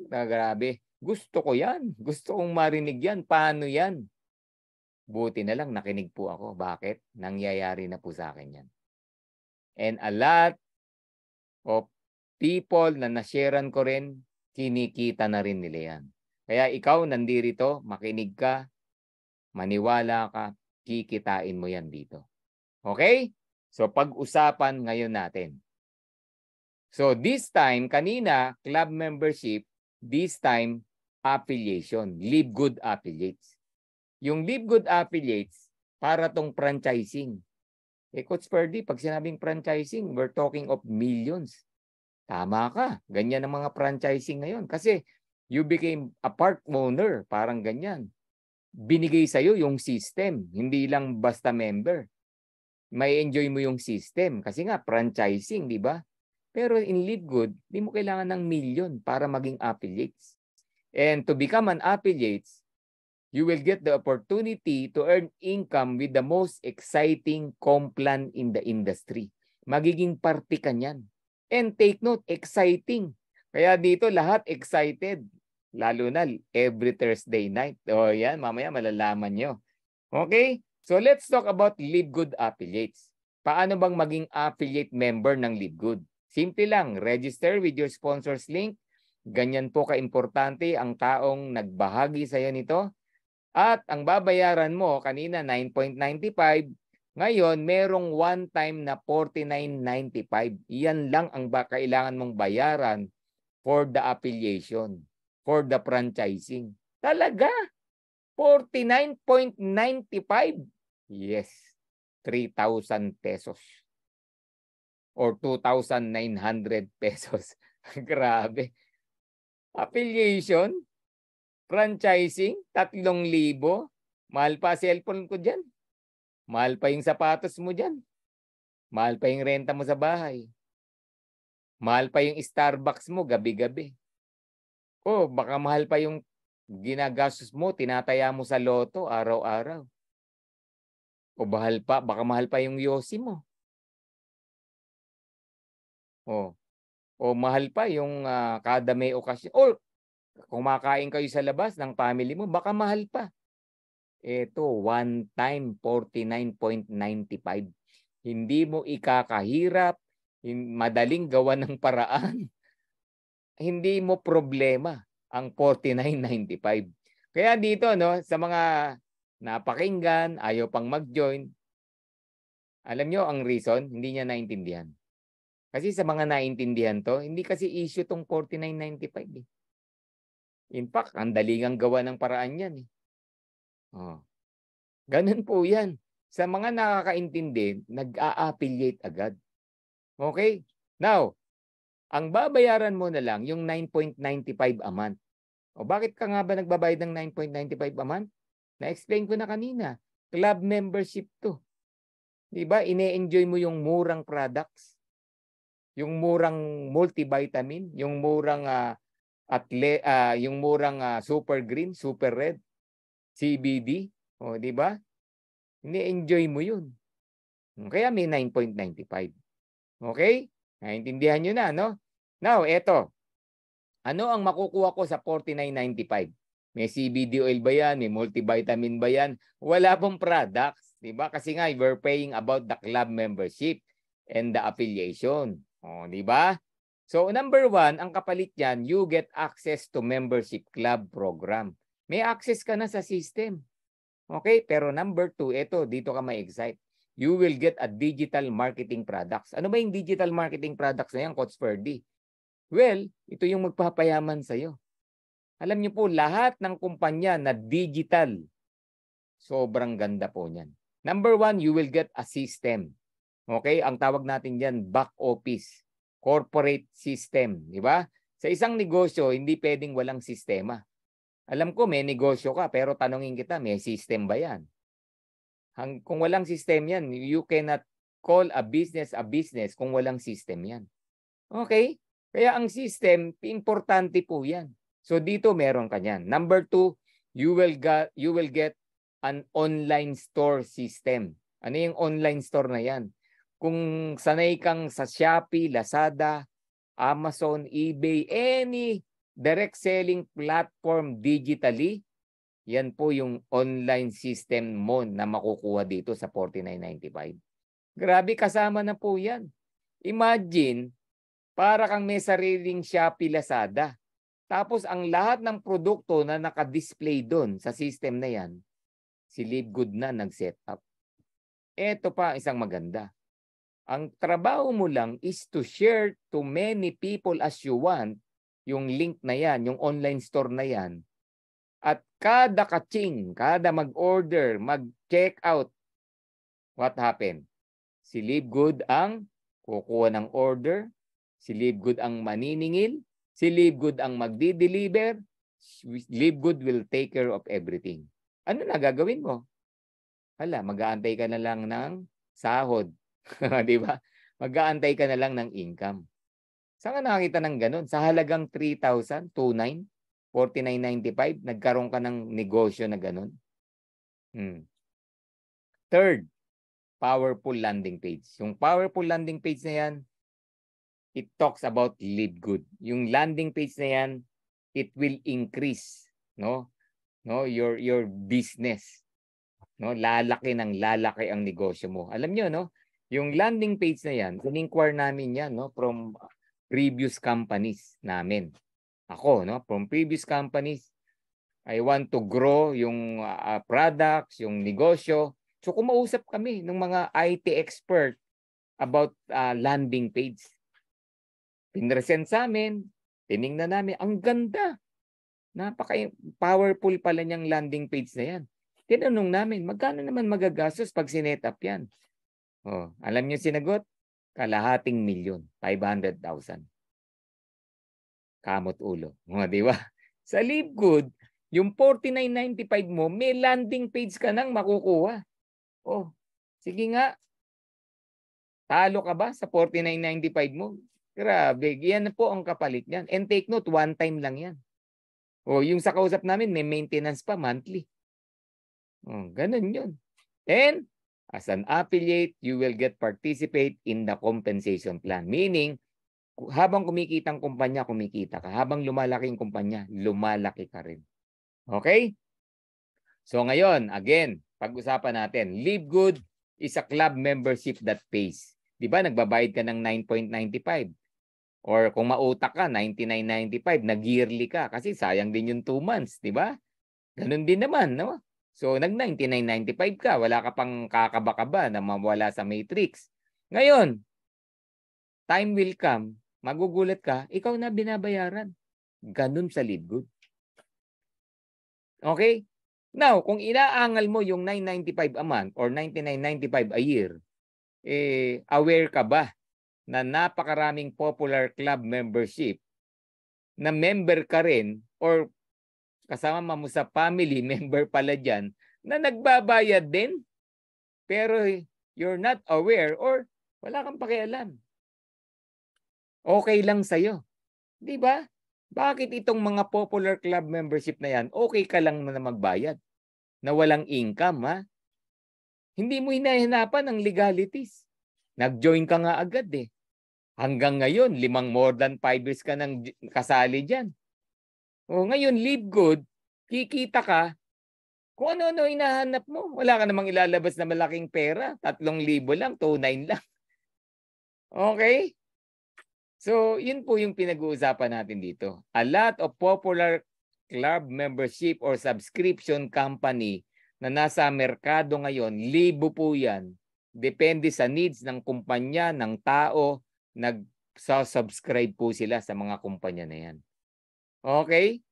grabe. Gusto ko yan. Gusto kong marinig yan. Paano yan? Buti na lang nakinig po ako. Bakit? Nangyayari na po sa akin yan. And a lot of people na nasharean ko rin, kinikita na rin nila yan. Kaya ikaw, nandirito, makinig ka, maniwala ka, kikitain mo yan dito. Okay? So pag-usapan ngayon natin. So this time, kanina, club membership, this time, affiliation, Live Good Affiliates. Yung Live Good Affiliates, para tong franchising. Coach Ferdy, pag sinabing franchising, we're talking of millions. Tama ka. Ganyan ang mga franchising ngayon. Kasi you became a part owner, parang ganyan. Binigay sa'yo yung system, hindi lang basta member. May enjoy mo yung system. Kasi nga, franchising, di ba? Pero in Live Good, di mo kailangan ng million para maging affiliates. And to become an affiliates, you will get the opportunity to earn income with the most exciting complan in the industry. Magiging parte ka niyan. And take note, exciting. Kaya dito lahat excited. Lalo na every Thursday night. O yan, mamaya malalaman nyo. Okay? So let's talk about Live Good Affiliates. Paano bang maging affiliate member ng Live Good? Simple lang, register with your sponsors link. Ganyan po ka-importante ang taong nagbahagi sa iyo nito. At ang babayaran mo, kanina 9.95, ngayon merong one time na 49.95. Iyan lang ang kailangan mong bayaran for the affiliation, for the franchising. Talaga? 49.95? Yes, 3,000 pesos. Or 2,900 pesos. Grabe. Affiliation, franchising, 3,000. Mahal pa cellphone ko dyan. Mahal pa yung sapatos mo dyan. Mahal pa yung renta mo sa bahay. Mahal pa yung Starbucks mo gabi-gabi. O baka mahal pa yung ginagastos mo, tinataya mo sa loto araw-araw. O baka mahal pa yung yosi mo. O mahal pa yung kada may okasyon. O kumakain kayo sa labas ng family mo, baka mahal pa. Ito, one time, 49.95. Hindi mo ikakahirap, madaling gawa ng paraan. Hindi mo problema ang 49.95. Kaya dito, no, sa mga napakinggan, ayaw pang mag-join, alam nyo ang reason, hindi niya naintindihan. Kasi sa mga naintindihan to, hindi kasi issue tong 49.95 eh. In fact, ang dalingang gawa ng paraan yan eh. Ganun po yan. Sa mga nakakaintindi, nag-a-affiliate agad. Okay? Now, ang babayaran mo na lang yung 9.95 a month. O bakit ka nga ba nagbabayad ng 9.95 a month? Na-explain ko na kanina. Club membership to. Diba? Ine-enjoy mo yung murang products. Yung murang multivitamin, yung murang super green, super red, CBD, o di ba? Ini-enjoy mo 'yun. Kaya may 9.95. Okay? Naintindihan niyo na, no? Now, eto. Ano ang makukuha ko sa 49.95? May CBD oil ba yan? May multivitamin ba yan? Wala pong products, di ba? Kasi nga, we're paying about the club membership and the affiliation. O, di ba? So, number 1, ang kapalit yan, you get access to membership club program. May access ka na sa system. Okay? Pero number 2, ito, dito ka ma-excite. You will get a digital marketing products. Ano ba yung digital marketing products na yan, Coach Ferdy? Well, ito yung magpapayaman sa'yo. Alam niyo po, lahat ng kumpanya na digital, sobrang ganda po niyan. Number 1, you will get a system. Okay? Ang tawag natin diyan back office. corporate system, di ba? Sa isang negosyo, hindi pwedeng walang sistema. Alam ko may negosyo ka, pero tanungin kita, may system ba yan? Kung walang system yan, you cannot call a business kung walang system yan. Okay? Kaya ang system, importante po yan. So dito meron ka yan. Number 2, you will get an online store system. Ano yung online store na yan? Kung sanay kang sa Shopee, Lazada, Amazon, eBay, any direct selling platform digitally, yan po yung online system mo na makukuha dito sa 49.95. Grabe, kasama na po yan. Imagine, para kang may sariling Shopee, Lazada. Tapos ang lahat ng produkto na naka-display doon sa system na yan, si Livegood na nag-set up. Ito pa isang maganda. Ang trabaho mo lang is to share to many people as you want yung link na yan, yung online store na yan. At kada kaching, kada mag-order, mag-check out, what happened? Si Livegood ang kukuha ng order, si Livegood ang maniningil, si Livegood ang magdi-deliver, Livegood will take care of everything. Ano na gagawin mo? Hala, mag-aantay ka na lang ng sahod. Di ba? Mag-aantay ka na lang ng income. Saan ka nakakita ng ganun? Sa halagang 3,000, 29, 49.95, nagkaroon ka ng negosyo na ganun. Third, powerful landing page. Yung powerful landing page na yan, it talks about Livegood. Yung landing page na yan, it will increase, your business. Lalaki ng lalaki ang negosyo mo. Alam nyo, yung landing page na yan, in-inquire namin yan, from previous companies namin. Ako, from previous companies, I want to grow yung products, yung negosyo. So kumausap kami ng mga IT expert about landing page. Pinresent sa amin, tiningnan namin, ang ganda. Napaka-powerful pala niyang landing page na yan. Tinanong namin, magkano naman magagastos pag sinet up yan? Alam niyo sinagot? Kalahating milyon, 500,000. Kamot ulo. Di ba? Sa Livegood, yung 49.95 mo, may landing page ka nang makukuha. Sige nga. Talo ka ba sa 49.95 mo? Grabe, yan po ang kapalit niyan. And take note, one time lang yan. Yung sa kausap namin, may maintenance pa monthly. Ganun yun. And as an affiliate, you will participate in the compensation plan. Meaning, habang kumikita ang kumpanya, kumikita ka. Habang lumalaki ang kumpanya, lumalaki ka rin. Okay? So ngayon, again, pag-usapan natin, Livegood is a club membership that pays. Di ba? Nagbabayad ka ng 9.95. Or kung mautak ka, 99.95, nag-yearly ka. Kasi sayang din yung 2 months, di ba? Ganun din naman, no? So, nag-99.95 ka. Wala ka pang kakaba-kaba na mawala sa matrix. Ngayon, time will come, magugulat ka, ikaw na binabayaran. Ganun sa Livegood. Okay? Now, kung inaangal mo yung 995 a month or 99.95 a year, aware ka ba na napakaraming popular club membership na member ka rin or kasama mo sa family member pala dyan na nagbabayad din pero you're not aware or wala kang pakialam. Okay lang sa'yo. Di ba? Bakit itong mga popular club membership na yan, okay ka lang na magbayad na walang income, ha? Hindi mo hinahanapan ang legalities. Nag-join ka nga agad eh. Hanggang ngayon, more than 5 years ka nang kasali dyan. Ngayon, Livegood, kikita ka, kung ano-ano hinahanap mo. Wala ka namang ilalabas na malaking pera. 3,000 lang, 2,900 lang. Okay? So, yun po yung pinag-uusapan natin dito. A lot of popular club membership or subscription company na nasa merkado ngayon, libo po yan. Depende sa needs ng kumpanya, ng tao, nag-subscribe po sila sa mga kumpanya na yan. Okay?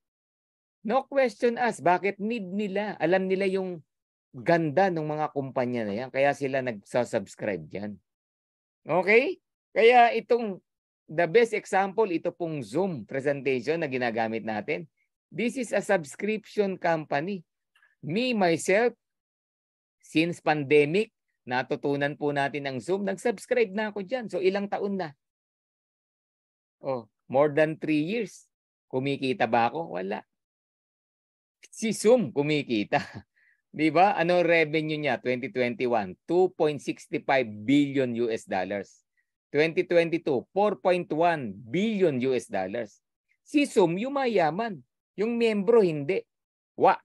No question asked, bakit need nila? Alam nila yung ganda ng mga kumpanya na yan, kaya sila nag-subscribe dyan. Okay? Kaya itong the best example, ito pong Zoom presentation na ginagamit natin. This is a subscription company. Me, myself, since pandemic, natutunan po natin ang Zoom. Nag-subscribe na ako dyan. So ilang taon na? Oh, more than 3 years. Kumikita ba ako? Wala. Si Zoom kumikita. Di ba? Ano revenue niya 2021? 2.65 billion US dollars. 2022, 4.1 billion US dollars. Si Zoom yumayaman. Yung miyembro hindi.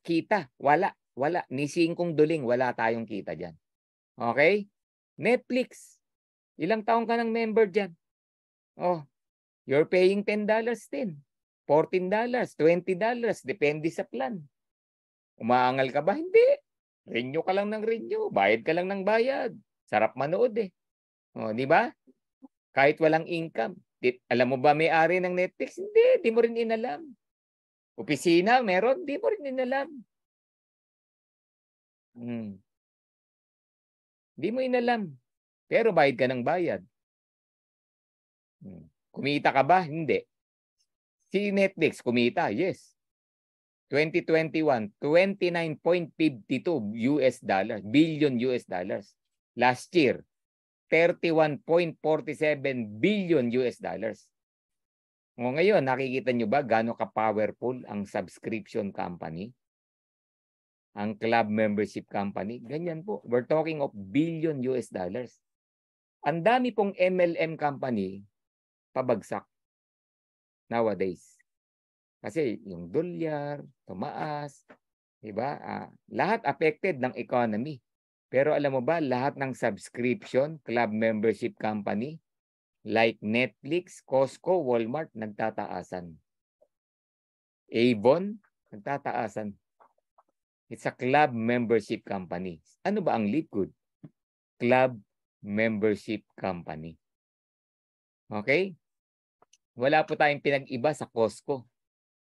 Kita. Wala. Ni singkong duling. Wala tayong kita dyan. Okay? Netflix. Ilang taong ka ng member dyan? Oh, you're paying $10 din. $14, $20. Depende sa plan. Umaangal ka ba? Hindi. Renew ka lang ng renew. Bayad ka lang ng bayad. Sarap manood eh. Oh, di ba? Kahit walang income. Alam mo ba may-ari ng Netflix? Hindi. Di mo rin inalam. Opisina, meron? Di mo rin inalam. Di mo inalam. Pero bayad ka ng bayad. Kumita ka ba? Hindi. Si Netflix, kumita. Yes. 2021, 29.52 billion US dollars. Last year, 31.47 billion US dollars. O ngayon, nakikita nyo ba gaano ka-powerful ang subscription company? Ang club membership company? Ganyan po. We're talking of billion US dollars. Ang dami pong MLM company pabagsak nowadays. Kasi yung dolyar, tumaas, diba? Lahat affected ng economy. Pero alam mo ba, lahat ng subscription, club membership company, like Netflix, Costco, Walmart, nagtataasan. Avon, nagtataasan. It's a club membership company. Ano ba ang LiveGood? Club membership company. Okay? Wala po tayong pinag-iba sa Costco.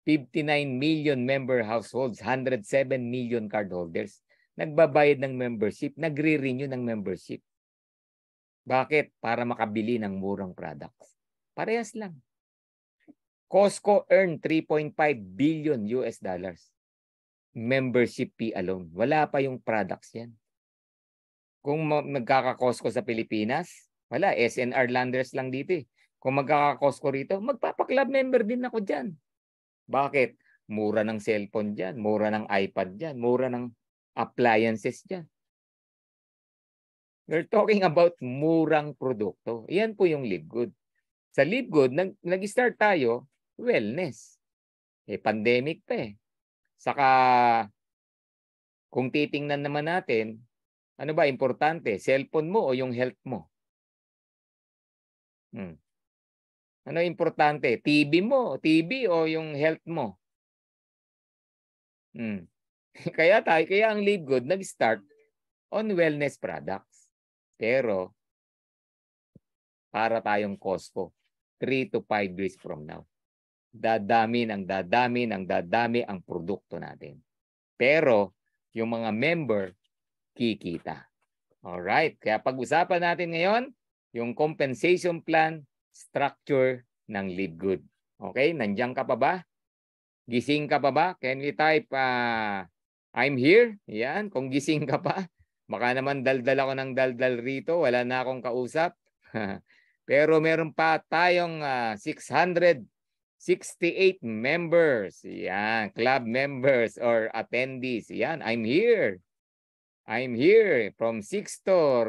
59 million member households, 107 million cardholders. Nagbabayad ng membership, nagre-renew ng membership. Bakit? Para makabili ng murang products. Parehas lang. Costco earned 3.5 billion US dollars. Membership fee alone. Wala pa yung products yan. Kung magkaka-Costco sa Pilipinas, wala. SNR Landers lang dito eh. Kung magkaka-Costco rito, magpapa-club member din ako dyan. Bakit? Mura ng cellphone dyan, mura ng iPad dyan, mura ng appliances dyan. We're talking about murang produkto. Yan po yung LiveGood. Sa LiveGood, nag-start tayo, wellness. Pandemic pa eh. Saka, kung titingnan naman natin, ano ba importante? Cellphone mo o yung health mo? Ano importante? TV o yung health mo? Kaya ang LiveGood nag-start on wellness products. Pero para tayong Costco, 3 to 5 years from now. Dadami ang produkto natin. Pero yung mga member kikita. Alright, kaya pag-usapan natin ngayon yung compensation plan structure ng LiveGood. Okay, nandiyan ka pa ba? Gising ka pa ba? Can we type I'm here? Yan, kung gising ka pa. Baka naman daldal ako ng daldal rito. Wala na akong kausap. Pero meron pa tayong 668 members. Yan, club members or attendees. Yan, I'm here. I'm here from Sixto,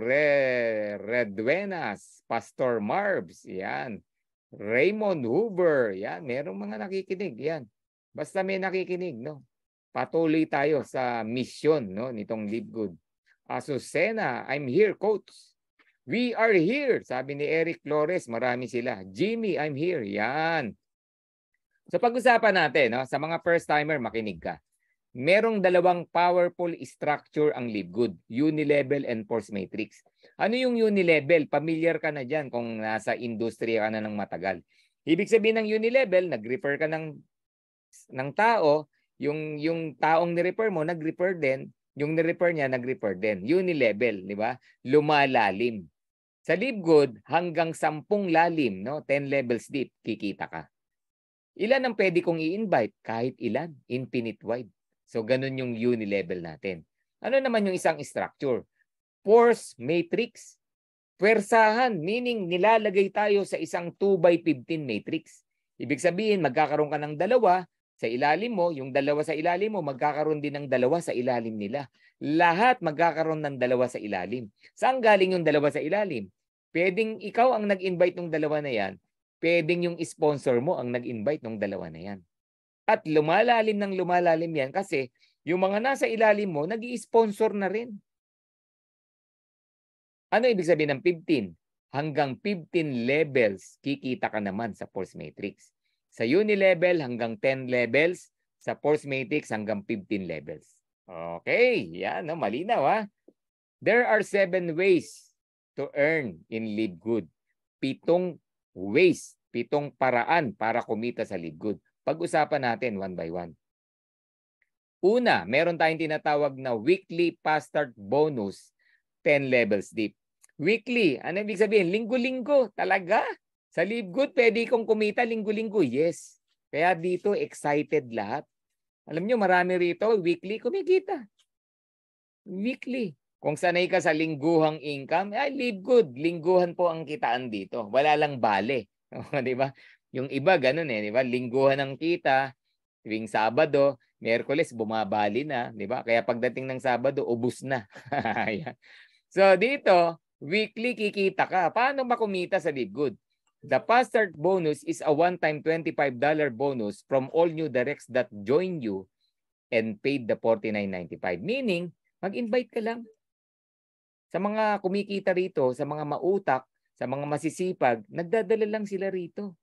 Redwenas, Pastor Marbs. Yan. Raymond Hoover. Yan, merong mga nakikinig. Yan. Basta may nakikinig, no? Patuloy tayo sa mission, no, nitong LiveGood. Azucena, I'm here, coach. We are here. Sabi ni Eric Flores, marami sila. Jimmy, I'm here. Yan. So pag-usapan natin, no, sa mga first-timer, makinig ka. Merong dalawang powerful structure ang LiveGood, Unilevel and Force Matrix. Ano yung Unilevel? Familiar ka na dyan kung nasa industriya ka na ng matagal. Ibig sabihin ng Unilevel, nag-refer ka ng tao, yung taong ni-refer mo, nag-refer din, yung ni-refer niya, nag-refer din. Unilevel, di ba? Lumalalim. Sa Live Good, hanggang 10 lalim, no? 10 levels deep, kikita ka. Ilan ang pwede kong i-invite? Kahit ilan, infinite wide. So, ganun yung uni-level natin. Ano naman yung isang structure? Force matrix. Pwersahan, meaning nilalagay tayo sa isang 2x15 matrix. Ibig sabihin, magkakaroon ka ng dalawa sa ilalim mo, yung dalawa sa ilalim mo, magkakaroon din ng dalawa sa ilalim nila. Lahat magkakaroon ng dalawa sa ilalim. Saan galing yung dalawa sa ilalim? Pwedeng ikaw ang nag-invite ng dalawa na yan, pwedeng yung sponsor mo ang nag-invite ng dalawa na yan. At lumalalim ng lumalalim yan kasi yung mga nasa ilalim mo, nag-i-sponsor na rin. Ano ibig sabihin ng 15? Hanggang 15 levels, kikita ka naman sa force matrix. Sa uni level, hanggang 10 levels. Sa force matrix, hanggang 15 levels. Okay, yan, no? Malinaw ha. There are 7 ways to earn in Live Good. 7 ways, 7 paraan para kumita sa Live Good. Pag-usapan natin one by one. Una, meron tayong tinatawag na weekly fast start bonus, 10 levels deep. Weekly, ano ibig sabihin? Linggo-linggo, talaga? Sa Live Good, pwede kong kumita linggo-linggo? Yes. Kaya dito, excited lahat. Alam nyo, marami rito, weekly, kumikita. Weekly. Kung sanay ka sa lingguhang income, ay Live Good, lingguhan po ang kitaan dito. Wala lang bale. Di ba? Yung iba, ganun eh. Di ba? Lingguhan ang kita, tuwing Sabado, Miyerkules, bumabali na. Di ba? Kaya pagdating ng Sabado, ubus na. So dito, weekly kikita ka. Paano makumita sa Live Good? The fast start bonus is a one-time $25 bonus from all new directs that join you and paid the $49.95. Meaning, mag-invite ka lang. Sa mga kumikita rito, sa mga mautak, sa mga masisipag, nagdadala lang sila rito.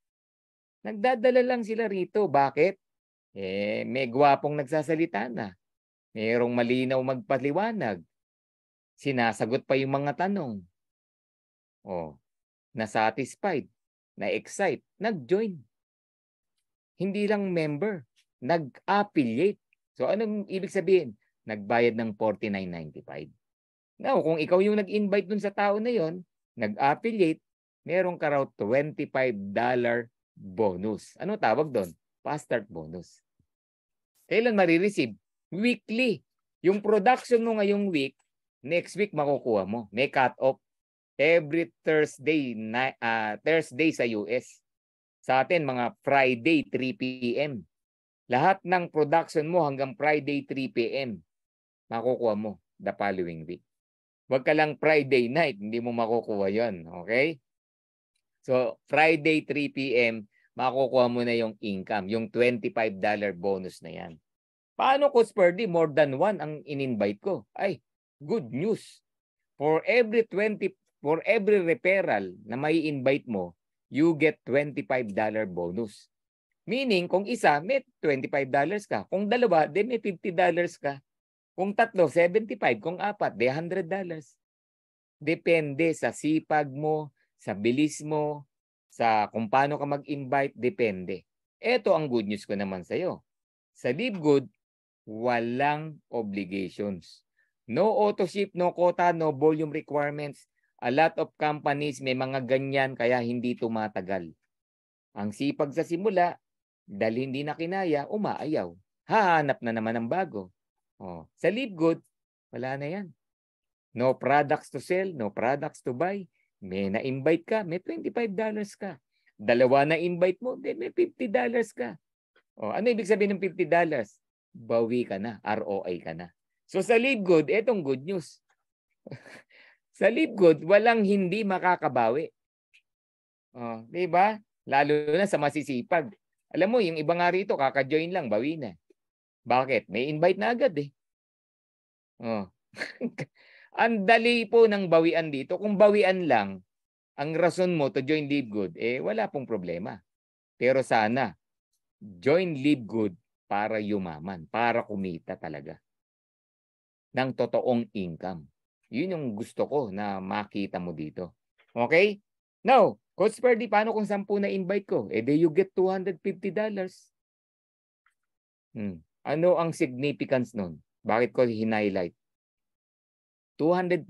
Nagdadala lang sila rito. Bakit? May gwapong nagsasalita na. Mayroong malinaw magpaliwanag. Sinasagot pa yung mga tanong. Na-satisfied, na-excite, nag-join. Hindi lang member, nag-affiliate. So anong ibig sabihin? Nagbayad ng $49.95. Now, kung ikaw yung nag-invite dun sa tao na yon, nag-affiliate, meron ka raw $25 bonus. Ano tawag doon? Fast start bonus. Kailan marireceive? Weekly. Yung production mo ngayong week, next week makukuha mo. May cut-off. Every Thursday, Thursday sa US. Sa atin, mga Friday, 3 p.m. Lahat ng production mo hanggang Friday, 3 p.m. makukuha mo the following week. Huwag ka lang Friday night, hindi mo makukuha yon. Okay? So, Friday, 3 p.m., makukuha mo na yung income, yung $25 bonus na yan. Paano, Coach Ferdy, more than one ang in-invite ko? Ay, good news. For every referral na may invite mo, you get $25 bonus. Meaning, kung isa, may $25 ka. Kung dalawa, then may $50 ka. Kung tatlo, $75. Kung apat, de $100. Depende sa sipag mo, sa bilis mo, sa kung paano ka mag-invite, depende. Ito ang good news ko naman sa'yo. Sa Live Good, walang obligations. No auto ship, no quota, no volume requirements. A lot of companies may mga ganyan kaya hindi tumatagal. Ang sipag sa simula, dahil hindi na kinaya, umaayaw. Hahanap na naman ng bago. Sa Live Good, wala na yan. No products to sell, no products to buy. May na-invite ka, may $25 ka. Dalawa na invite mo, then may $50 ka. Ano ibig sabihin ng $50? Bawi ka na, ROI ka na. So sa Live Good, etong good news. Sa Live Good, walang hindi makakabawi. Di ba? Lalo na sa masisipag. Alam mo, yung iba nga rito, kaka-join lang, bawi na. Bakit? May invite na agad eh. Ang dali po ng bawian dito. Kung bawian lang, ang rason mo to join Live Good, wala pong problema. Pero sana, join Live Good para yumaman, para kumita talaga ng totoong income. Yun yung gusto ko na makita mo dito. Okay? Now, Coach Ferdy, paano kung 10 na invite ko? Then you get $250. Ano ang significance nun? Bakit ko hinighlight? $250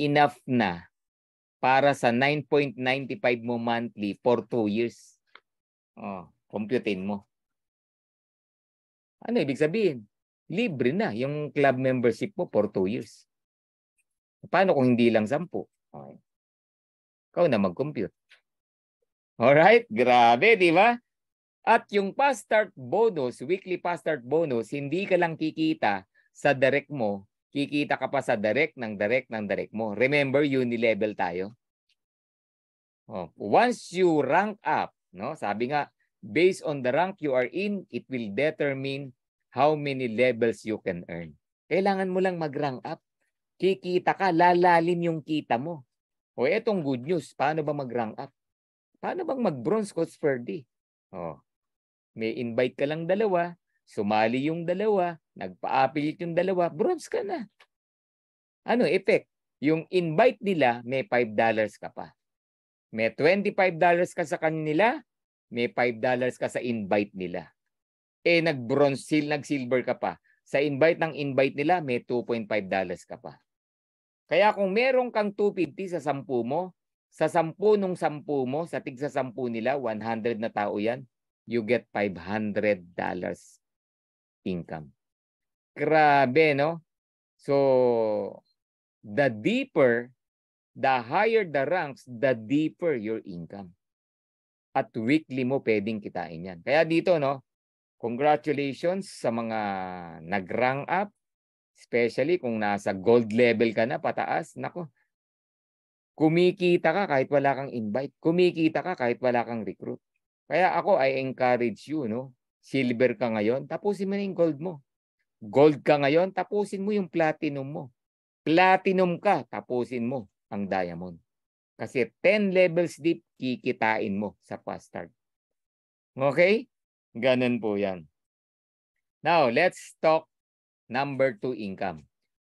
enough na para sa 9.95 mo monthly for 2 years. Computein mo. Ano ibig sabihin? Libre na yung club membership mo for 2 years. Paano kung hindi lang 10? Okay. Ikaw na mag-compute. Alright? Grabe, di ba? At yung fast start bonus, weekly fast start bonus, hindi ka lang kikita sa direct mo, kikita ka pa sa direct ng direct mo. Remember, unilevel tayo. Once you rank up, no? Sabi nga, based on the rank you are in, it will determine how many levels you can earn. Kailangan mo lang mag-rank up. Kikita ka, lalalim yung kita mo. O etong good news, paano ba mag-rank up? Paano bang mag-bronze, Coach Ferdy? May invite ka lang 2, sumali yung 2, nagpa-affiliate yung 2, bronze ka na. Ano effect? Yung invite nila, may $5 ka pa. May $25 ka sa kanila, may $5 ka sa invite nila. Nag-bronze, nag-silver ka pa. Sa invite ng invite nila, may $2.5 ka pa. Kaya kung meron kang 250 sa 10 mo, sa 10 nung 10 mo, sa tig sa 10 nila, 100 na tao yan, you get $500 income. Grabe, no? So, the deeper, the higher the ranks, the deeper your income. At weekly mo pwedeng kitain yan. Kaya dito, no? Congratulations sa mga nag-rank up, especially kung nasa gold level ka na, pataas. Nako, kumikita ka kahit wala kang invite. Kumikita ka kahit wala kang recruit. Kaya ako, I encourage you, no? Silver ka ngayon, tapusin mo na yung gold mo. Gold ka ngayon, tapusin mo yung platinum mo. Platinum ka, tapusin mo ang diamond. Kasi 10 levels deep, kikitain mo sa fast start. Okay? Ganun po yan. Now, let's talk number 2 income.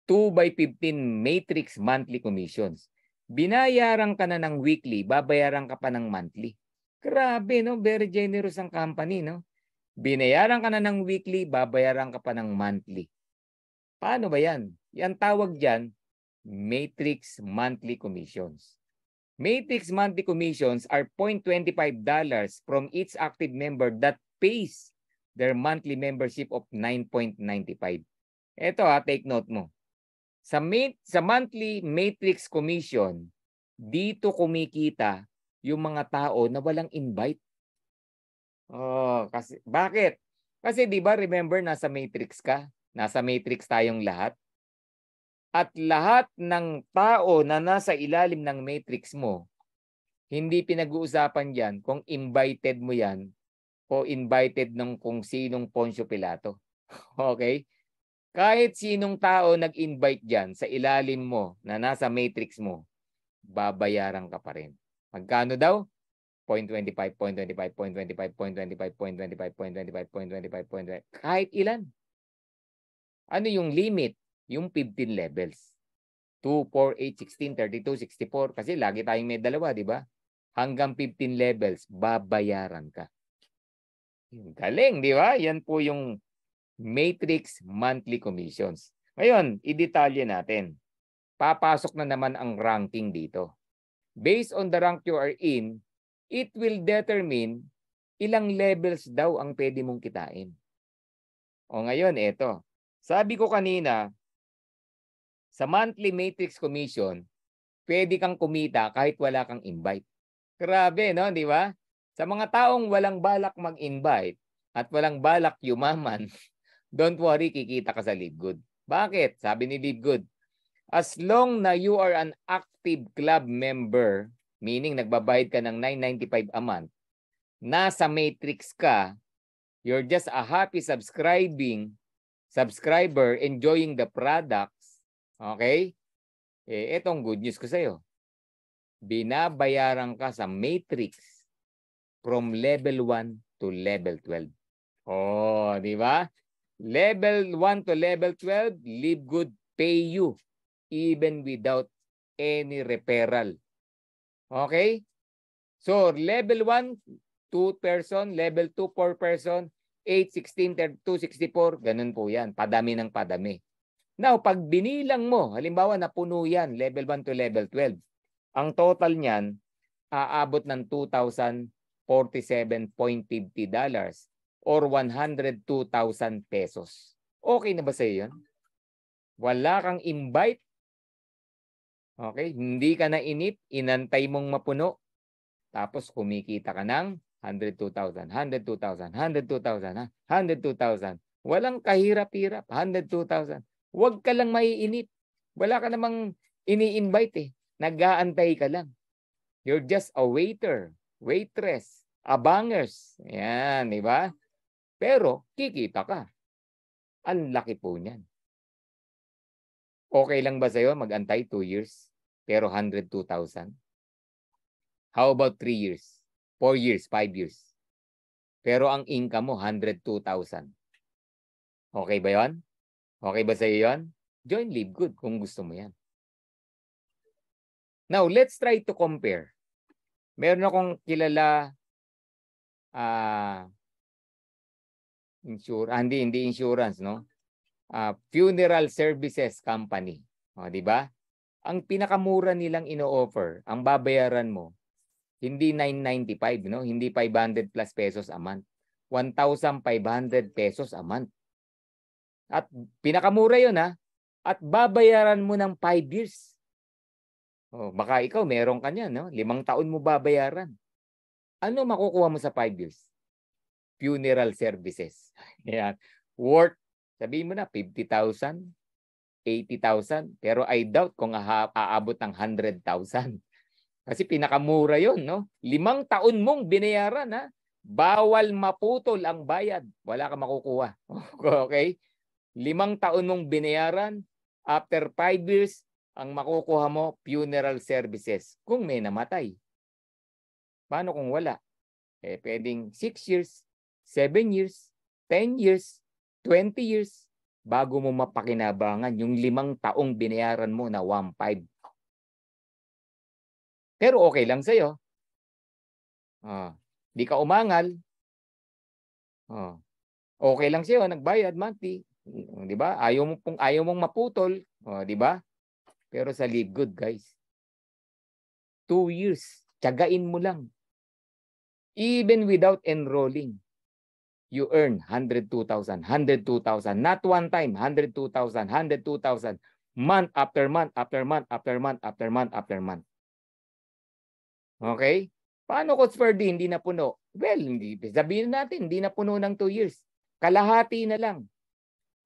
2/15 matrix monthly commissions. Binayaran ka na ng weekly, babayaran ka pa ng monthly. Grabe, no? Very generous ang company, no? Binayaran ka na ng weekly, babayaran ka pa ng monthly. Paano ba yan? Yan tawag dyan, matrix monthly commissions. Matrix monthly commissions are $0.25 from each active member that pays their monthly membership of 9.95. Ito take note mo. Sa monthly matrix commission, dito kumikita yung mga tao na walang invite. Kasi bakit? Kasi 'di ba remember nasa matrix ka? Nasa matrix tayong lahat. At lahat ng tao na nasa ilalim ng matrix mo, hindi pinag-uusapan diyan kung invited mo 'yan o invited ng kung sinong Poncio Pilato. Okay? Kahit sinong tao nag-invite diyan sa ilalim mo na nasa matrix mo, babayaran ka pa rin. Magkano daw? 0.25, 0.25, 0.25, 0.25, 0.25, 0.25, 0.25, 0.25. Kahit ilan. Ano yung limit? Yung 15 levels. 2, 4, 8, 16, 32, 64. Kasi lagi tayong may 2, di ba? Hanggang 15 levels, babayaran ka. Galing, di ba? Yan po yung matrix monthly commissions. Ngayon, i-detalye natin. Papasok na naman ang ranking dito. Based on the rank you are in, it will determine ilang levels daw ang pwede mong kitain. O ngayon, eto. Sabi ko kanina, sa monthly matrix commission, pwede kang kumita kahit wala kang invite. Grabe, no? Di ba? Sa mga taong walang balak mag-invite at walang balak yumaman, don't worry, kikita ka sa Live Good. Bakit? Sabi ni Live Good, as long na you are an active club member, meaning nagbabayad ka ng $9.95 a month, nasa matrix ka, you're just a happy subscriber enjoying the products, okay? Etong good news ko sa'yo. Binabayaran ka sa matrix from level 1 to level 12. Di ba? Level 1 to level 12, Live Good pay you even without any referral. Okay? So, level 1, 2 person, level 2, 4 person, 8, 16, 32, 64, ganun po yan. Padami ng padami. Now, pag binilang mo, halimbawa napuno yan, level 1 to level 12, Ang total niyan, aabot ng $2,047.50 or 102,000 pesos. Okay na ba sa iyo yun? Wala kang invite. Okay? Hindi ka na inip, inantay mong mapuno. Tapos kumikita ka ng 102,000, 102,000, 102,000, 102,000. Walang kahirap-hirap, 102,000. Huwag ka lang maiinip. Wala ka namang ini-invite eh. Nag-aantay ka lang. You're just a waiter, waitress, abangers. Yan, di ba? Pero kikita ka. Ang laki po niyan. Okay lang ba sa'yo mag-antay 2 years pero 102,000? How about 3 years? 4 years, 5 years? Pero ang income mo 102,000. Okay ba yon? Okay ba sa'yo yon? Join Live Good kung gusto mo yan. Now, let's try to compare. Meron akong kilala hindi insurance, no? Funeral services company. O, di ba? Ang pinakamura nilang ino-offer, ang babayaran mo, hindi 995, no? Hindi 500 plus pesos a month. 1,500 pesos a month. At pinakamura yun, ha? At babayaran mo ng 5 years. Oh, baka ikaw meron ka niyan, no? 5 taon mo babayaran. Ano makukuha mo sa 5 years? Funeral services. Yan. Worth, sabihin mo na, 50,000, 80,000. Pero I doubt kung aabot ng 100,000. Kasi pinakamura yon, no? 5 taon mong binayaran, ha? Bawal maputol ang bayad. Wala ka makukuha. Okay? 5 taon mong binayaran. After 5 years, ang makukuha mo, funeral services. Kung may namatay. Paano kung wala? Eh, pwedeng 6 years, 7 years, 10 years, 20 years, bago mo mapakinabangan yung 5 taong binayaran mo na 1,500. Pero okay lang sa'yo. Di ka umangal. Okay lang sa'yo, nagbayad monthly. Di ba? Ayaw mong maputol. Di ba? Pero sa Live Good, guys, 2 years, tiyagain mo lang. Even without enrolling, you earn 102,000, 102,000. Not one time, 102,000, 102,000. Month after month, after month, after month, after month, after month. Okay? Paano, Coach Ferdy, hindi na puno? Well, sabihin natin, hindi na puno ng 2 years. Kalahati na lang.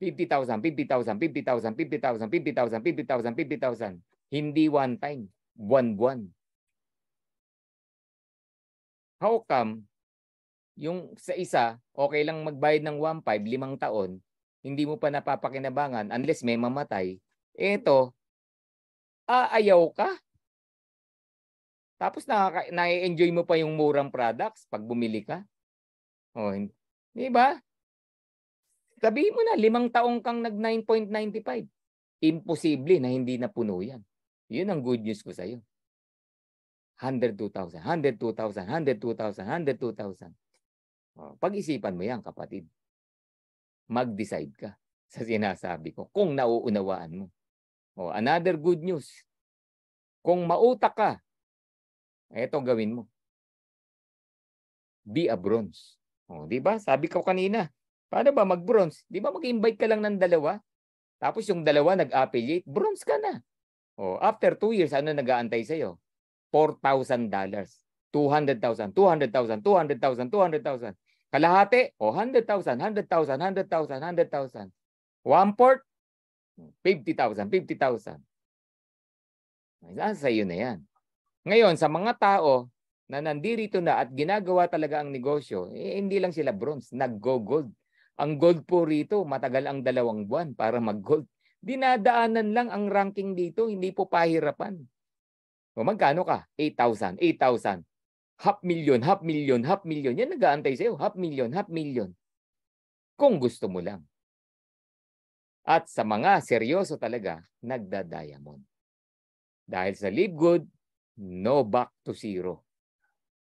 50,000, 50,000, 50,000, 50,000, 50,000, 50,000, 50,000. Hindi one time, buwan-buwan. How come, yung sa isa, okay lang magbayad ng 1,500, 5 taon, hindi mo pa napapakinabangan unless may mamatay. Ito, aayaw ka. Tapos na-enjoy mo pa yung murang products pag bumili ka. Di ba? Sabihin mo na, 5 taong kang nag 9.95. Imposible na hindi na puno yan. Yun ang good news ko sa'yo. 102,000, 102,000, 102,000, 102,000. Pag-isipan mo yan, kapatid. Mag-decide ka sa sinasabi ko kung nauunawaan mo. Another good news. Kung mautak ka, eto gawin mo. Be a bronze. Di ba? Sabi ko kanina, paano ba mag-bronze? Di ba mag-invite ka lang ng 2? Tapos yung 2 nag-affiliate, bronze ka na. After 2 years, ano nag-aantay sa'yo? $4,000. 200,000, 200,000, 200,000, 200,000. Kalahati, 100,000, 100,000, 100,000, 100,000. 1/4, 50,000, 50,000. Sa'yo na yan. Ngayon, sa mga tao na nandirito na at ginagawa talaga ang negosyo, hindi lang sila bronze, nag-go-gold. Ang gold po rito, matagal ang 2 buwan para mag-gold. Dinadaanan lang ang ranking dito, hindi po pahirapan. Magkano ka? 8,000, 8,000. 500,000, 500,000, 500,000. Yan nag-aantay sa'yo, 500,000, 500,000. Kung gusto mo lang. At sa mga seryoso talaga, nagda-diamond. Dahil sa Live Good, no back to zero.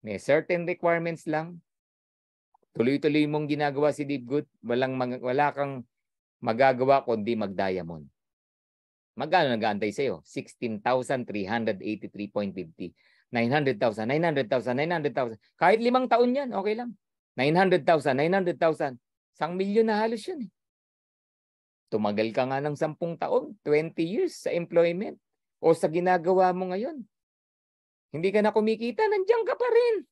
May certain requirements lang. Tuloy-tuloy mong ginagawa si Live Good, wala kang magagawa kundi mag-diamond. Magkano nag-aantay sa'yo? 16,383.50. 900,000, 900,000, 900,000. Kahit 5 taon yan, okay lang. 900,000, 900,000. 1,000,000 na halos yun eh. Tumagal ka nga ng 10 taon, 20 years sa employment o sa ginagawa mo ngayon. Hindi ka na kumikita, nandiyan ka pa rin.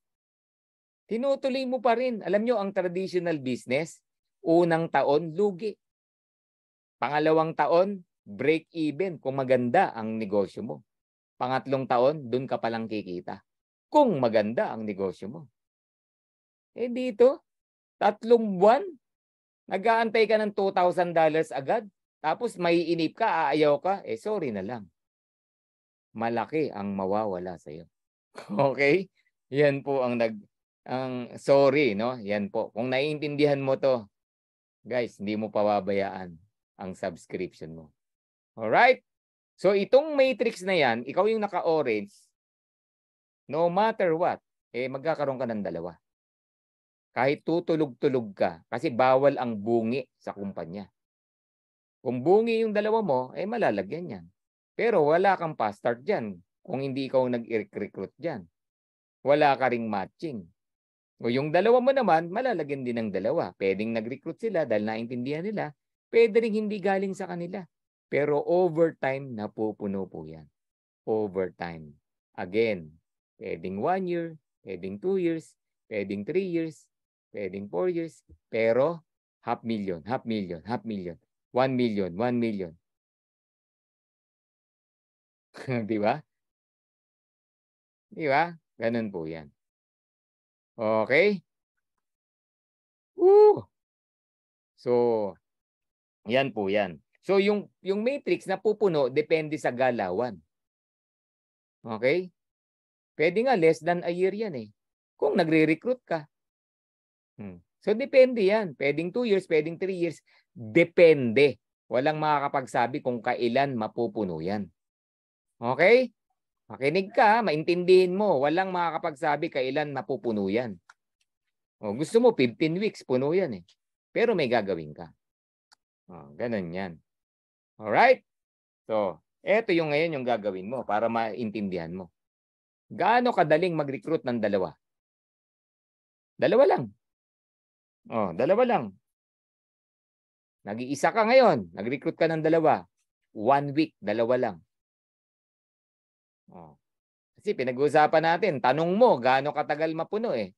Tinutuloy mo pa rin. Alam nyo, ang traditional business, unang taon, lugi. Pangalawang taon, break even kung maganda ang negosyo mo. Pangatlong taon, dun ka palang kikita. Kung maganda ang negosyo mo. Eh dito, 3 buwan, nag-aantay ka ng $2,000 agad. Tapos maiinip ka, aayaw ka, eh sorry na lang. Malaki ang mawawala sa'yo. Okay? Yan po ang sorry, no? Yan po. Kung naiintindihan mo to, guys, hindi mo pababayaan ang subscription mo. Alright? So itong matrix na yan, ikaw yung naka-orange, no matter what, eh magkakaroon ka ng dalawa. Kahit tutulog-tulog ka, kasi bawal ang bungi sa kumpanya. Kung bungi yung dalawa mo, eh malalagyan yan. Pero wala kang pa-start dyan kung hindi ikaw nag-recruit dyan. Wala ka ring matching. O yung dalawa mo naman, malalagyan din ng dalawa. Pwedeng nag-recruit sila dahil naintindihan nila. Pwede rin hindi galing sa kanila. Pero overtime, napupuno po yan. Overtime. Again, pwedeng 1 year, pwedeng 2 years, pwedeng 3 years, pwedeng 4 years. Pero, 500,000, 500,000, 500,000, 1,000,000, 1,000,000. Di ba? Di ba? Ganun po yan. Okay? So, yan po yan. So, yung matrix na pupuno, depende sa galawan. Okay? Pwede nga, less than a year yan eh. Kung nagre-recruit ka. So, depende yan. Pwedeng 2 years, pwedeng 3 years. Depende. Walang makakapagsabi kung kailan mapupuno yan. Okay? Makinig ka, maintindihin mo. Walang makakapagsabi kailan mapupuno yan. O, gusto mo 15 weeks, puno yan eh. Pero may gagawin ka. O, ganun yan. Alright? So, eto yung ngayon yung gagawin mo para maintindihan mo. Gaano kadaling mag-recruit ng dalawa? Dalawa lang. O, dalawa lang. Nag-iisa ka ngayon. Nag-recruit ka ng dalawa. 1 week, dalawa lang. O. Kasi pinag-uusapan natin, tanong mo, gaano katagal mapuno eh.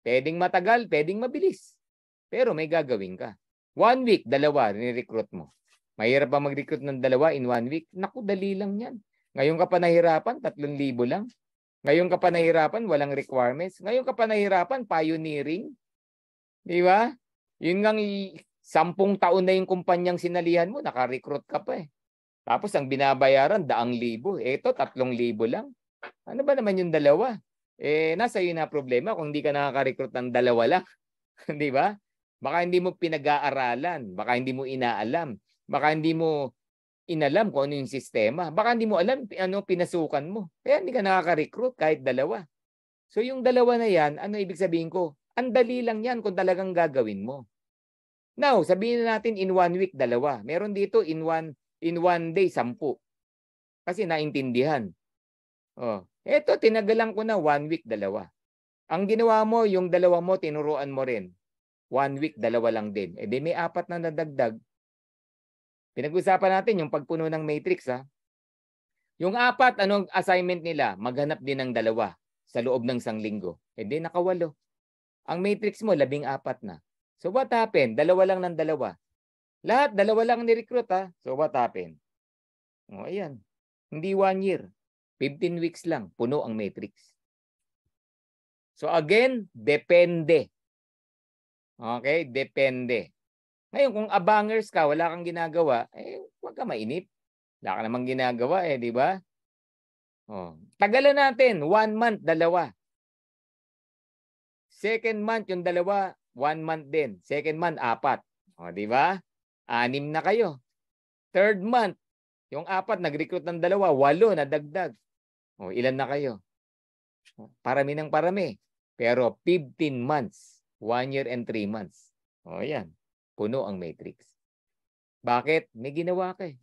Pwedeng matagal, pwedeng mabilis. Pero may gagawin ka. 1 week, dalawa, ni-recruit mo. Mahirap ba mag-recruit ng dalawa in 1 week? Naku, dali lang yan. Ngayon ka pa nahirapan, 3,000 lang. Ngayon ka pa nahirapan, walang requirements. Ngayon ka pa nahirapan, pioneering. Di ba? Yun ngang 10 taon na yung kumpanyang sinalihan mo, naka-recruit ka pa eh. Tapos ang binabayaran, 100,000. Ito, 3,000 lang. Ano ba naman yung dalawa? Eh, nasa iyo na problema kung hindi ka nakaka-recruit ng dalawa lang. Di ba? Baka hindi mo pinag-aaralan. Baka hindi mo inaalam. Baka hindi mo inalam kung ano yung sistema. Baka hindi mo alam ano pinasukan mo. Kaya hindi ka nakaka-recruit kahit dalawa. So yung dalawa na yan, ano ibig sabihin ko? Ang dali lang yan kung talagang gagawin mo. Now, sabihin natin in 1 week, dalawa. Meron dito in one day, 10. Kasi naintindihan. Oh, eto, tinagalan ko na 1 week, dalawa. Ang ginawa mo, yung dalawa mo, tinuruan mo rin. 1 week, dalawa lang din. Eh di may 4 na nadagdag. Pinag-usapan natin yung pagpuno ng matrix ha. Yung 4, anong assignment nila? Maghanap din ng dalawa sa loob ng 1 linggo. Eh di naka-8. Ang matrix mo, 14 na. So what happened? Dalawa lang ng dalawa. Lahat, dalawa lang ni-recruit ha. So what happened? O ayan. Hindi 1 year. 15 weeks lang. Puno ang matrix. So again, depende. Okay? Depende. Ngayon, kung abangers ka, wala kang ginagawa, eh, huwag ka mainip. Wala ka namang ginagawa eh, di ba? Oh. Tagalan natin, 1 month, dalawa. Second month, yung dalawa, 1 month din. Second month, 4. O, di ba? 6 na kayo. Third month, yung 4, nag-recruit ng dalawa, 8 na dagdag. O, ilan na kayo? Parami ng parami. Pero 15 months, 1 year and 3 months. O, yan. Puno ang matrix. Bakit? May ginawa ka eh.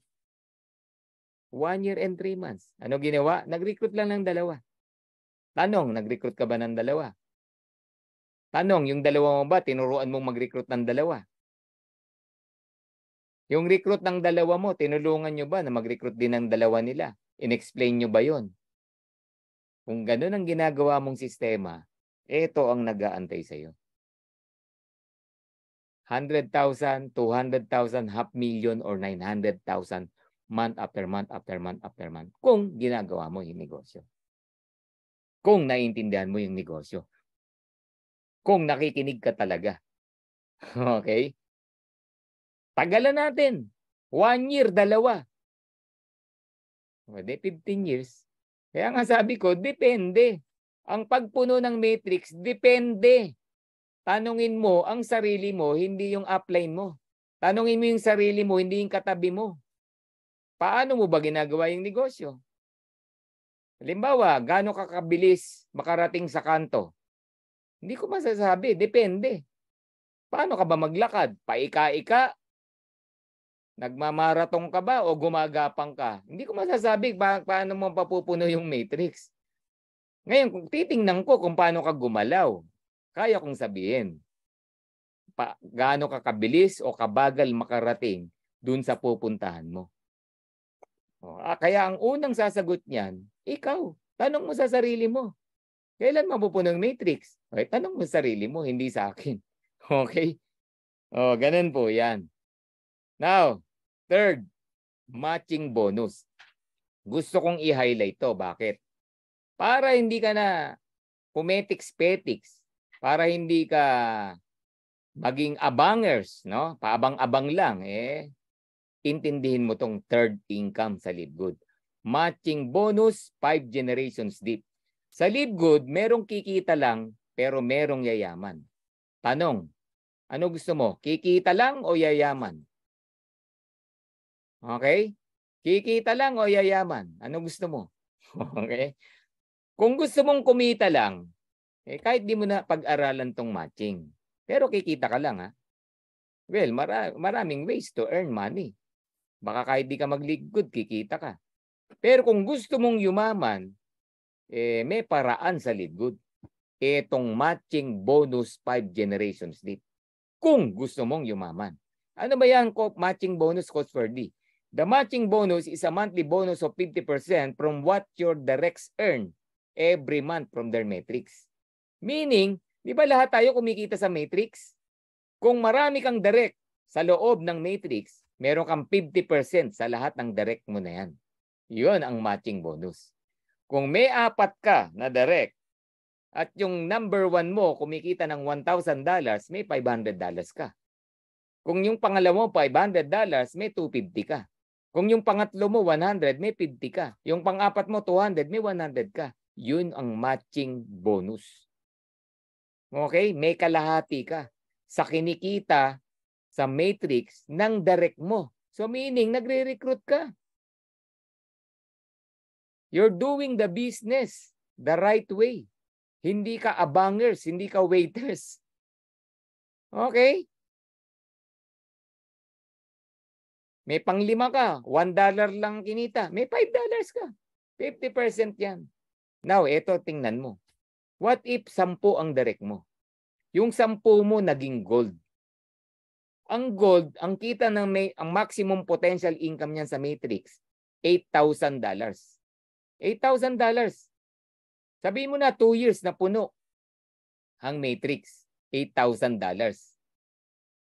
1 year and 3 months. Ano ginawa? Nag-recruit lang ng 2. Tanong, nag-recruit ka ba ng 2? Tanong, yung 2 mo ba, tinuruan mong mag-recruit ng 2? Yung recruit ng 2 mo, tinulungan nyo ba na mag-recruit din ng 2 nila? In-explain nyo ba yon? Kung ganun ang ginagawa mong sistema, ito ang nag-aantay sa'yo. 100,000, 200,000, 500,000, or 900,000 month after month after month after month kung ginagawa mo yung negosyo. Kung naiintindihan mo yung negosyo. Kung nakikinig ka talaga. Okay? Tagalan natin. 1 year, 2. Pwede 15 years. Kaya nga sabi ko, depende. Ang pagpuno ng matrix, depende. Tanungin mo ang sarili mo, hindi yung upline mo. Tanungin mo yung sarili mo, hindi yung katabi mo. Paano mo ba ginagawa yung negosyo? Halimbawa, gaano ka kabilis makarating sa kanto? Hindi ko masasabi, depende. Paano ka ba maglakad? Paika-ika? Nagmamarathon ka ba o gumagapang ka? Hindi ko masasabi paano mo papupuno yung matrix. Ngayon, kung titingnan ko kung paano ka gumalaw, kaya kong sabihin, gaano ka kabilis o kabagal makarating dun sa pupuntahan mo. Kaya ang unang sasagot niyan, ikaw. Tanong mo sa sarili mo. Kailan mapupuno yung matrix? Okay, tanong mo sa sarili mo, hindi sa akin. Okay? Ganun po yan. Now, third, matching bonus. Gusto kong i-highlight to. Bakit? Para hindi ka na pumetiks-petiks. Para hindi ka maging abangers, no? Paabang-abang lang, intindihin mo tong third income sa LiveGood. Matching bonus, 5 generations deep. Sa LiveGood, merong kikita lang, pero merong yayaman. Tanong, ano gusto mo? Kikita lang o yayaman? Okay? Kikita lang o yayaman? Ano gusto mo? Okay? Kung gusto mong kumita lang, kahit di mo na pag-aralan tong matching. Pero kikita ka lang, ha? Well, maraming ways to earn money. Baka kahit di ka mag-LiveGood, kikita ka. Pero kung gusto mong yumaman, may paraan sa LiveGood. Itong matching bonus 5 generations deep. Kung gusto mong yumaman. Ano ba yan, matching bonus, Coach Ferdy? The matching bonus is a monthly bonus of 50% from what your directs earn every month from their matrix. Meaning, di ba lahat tayo kumikita sa matrix? Kung marami kang direct sa loob ng matrix, meron kang 50% sa lahat ng direct mo na yan. Yun ang matching bonus. Kung may 4 ka na direct at yung number 1 mo kumikita ng $1,000, may $500 ka. Kung yung pangalawa mo $500, may $250 ka. Kung yung pangatlo mo 100, may 50 ka. Yung pang-apat mo 200, may 100 ka. Yun ang matching bonus. Okay? May kalahati ka sa kinikita sa matrix ng direct mo. So meaning, nagre-recruit ka. You're doing the business the right way. Hindi ka abangers, hindi ka waiters. Okay? May pang-5 ka, $1 lang kinita. May $5 ka. 50% yan. Now, eto tingnan mo. What if 10 ang direct mo? Yung 10 mo naging gold. Ang gold, ang kita ng ang maximum potential income niyan sa matrix, $8,000. $8,000. Sabihin mo na 2 years na puno ang matrix, $8,000.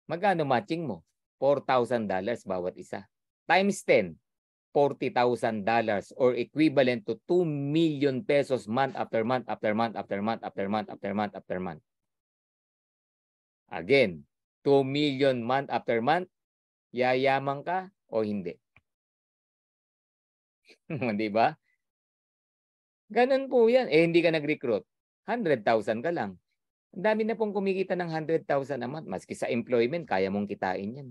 Magkano matching mo? $4,000 bawat isa. Times 10, $40,000 or equivalent to 2 million pesos month after month after month after month after month after month after month. Again, 2 million month after month, yayaman ka o hindi? Di ba? Ganun po yan. Hindi ka nag-recruit. 100,000 ka lang. Ang dami na pong kumikita ng 100,000 a month. Maski sa employment, kaya mong kitain yan.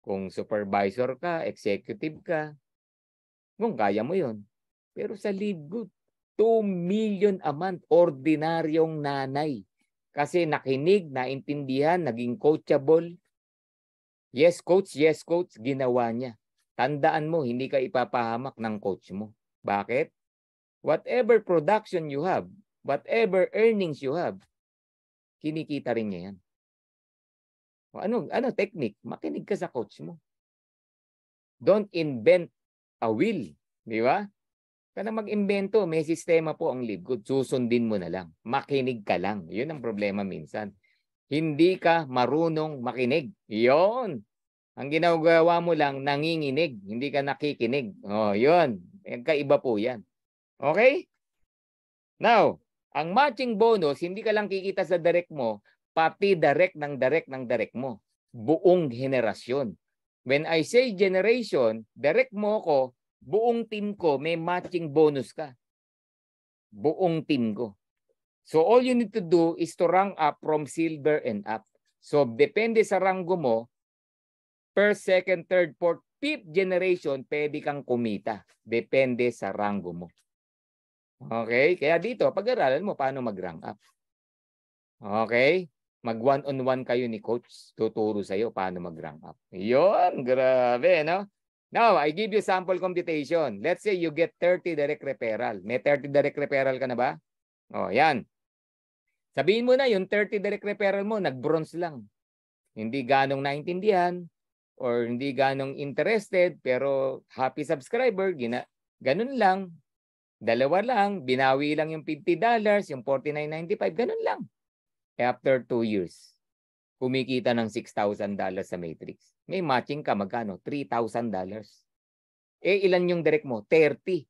Kung supervisor ka, executive ka, kung kaya mo yun. Pero sa LiveGood, 2 million a month, ordinaryong nanay. Kasi nakinig, naintindihan, naging coachable. Yes, coach, ginawa niya. tandaan mo, hindi ka ipapahamak ng coach mo. Bakit? Whatever production you have, whatever earnings you have, kinikita rin niya yan. Ano technique? Makinig ka sa coach mo. Don't invent a wheel. Di ba? Kada mag-imbento, may sistema po ang LiveGood. Susundin mo na lang. Makinig ka lang. Yun ang problema minsan. Hindi ka marunong makinig. Yun. Ang ginagawa mo lang, nanginginig. Hindi ka nakikinig. Oh, yun. Kaiba po yan. Okay? Now, ang matching bonus, hindi ka lang kikita sa direct mo, pati direct ng direct mo. Buong henerasyon. When I say generation, direct mo ko, buong team ko, may matching bonus ka. Buong team ko. So all you need to do is to rank up from silver and up. So depende sa ranggo mo, first, second, third, fourth, fifth generation, pwede kang kumita. Depende sa ranggo mo. Okay? Kaya dito, pag-aralan mo paano mag-rank up. Okay? Mag one-on-one kayo ni coach. Tuturo sa'yo paano mag-rank up. Yun, grabe, no? Now, I give you sample computation. Let's say you get 30 direct referral. May 30 direct referral ka na ba? O, yan. Sabihin mo na, yung 30 direct referral mo, nag-bronze lang. Hindi ganong naintindihan or hindi ganong interested, pero happy subscriber, ganun lang. Dalawa lang, binawi lang yung $50, yung $49.95, ganun lang. After 2 years, kumikita ng $6,000 sa Matrix. May matching ka, magkano? $3,000. Eh, ilan yung direct mo? 30.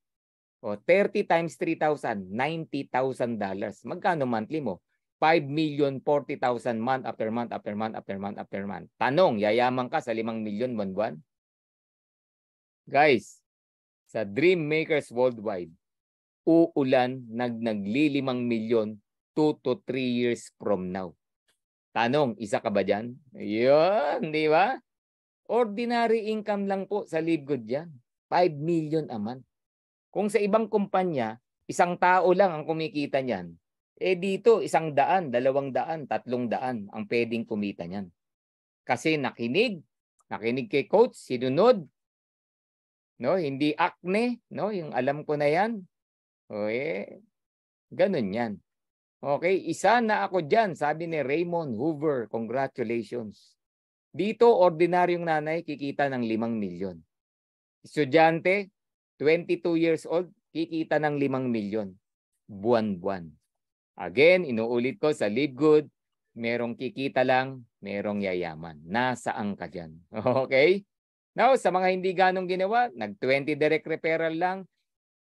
O, 30 times 3,000, $90,000. Magkano monthly mo? 5,040,000 month after month after month after month after month. Tanong, yayaman ka sa 5 million buwan-buwan? Guys, sa Dream Makers Worldwide, uulan nagli 5 milyon 2 to 3 years from now. Tanong, isa ka ba dyan? Yun, di ba? Ordinary income lang po sa LiveGood yan. 5 million a month. Kung sa ibang kumpanya, isang tao lang ang kumikita niyan. Eh dito, 100, 200, 300 ang pwedeng kumita niyan. Kasi nakinig kay coach, sinunod, no? Hindi acne, no? Yung alam ko na yan. O ganun yan. Okay, isa na ako dyan, sabi ni Raymond Hoover, congratulations. Dito, ordinaryong nanay, kikita ng 5 milyon. Estudyante, 22 years old, kikita ng 5 milyon. Buwan-buwan. Again, inuulit ko sa LiveGood, merong kikita lang, merong yayaman. Nasaan ka dyan? Okay? Now, sa mga hindi ganong ginawa, nag-20 direct referral lang,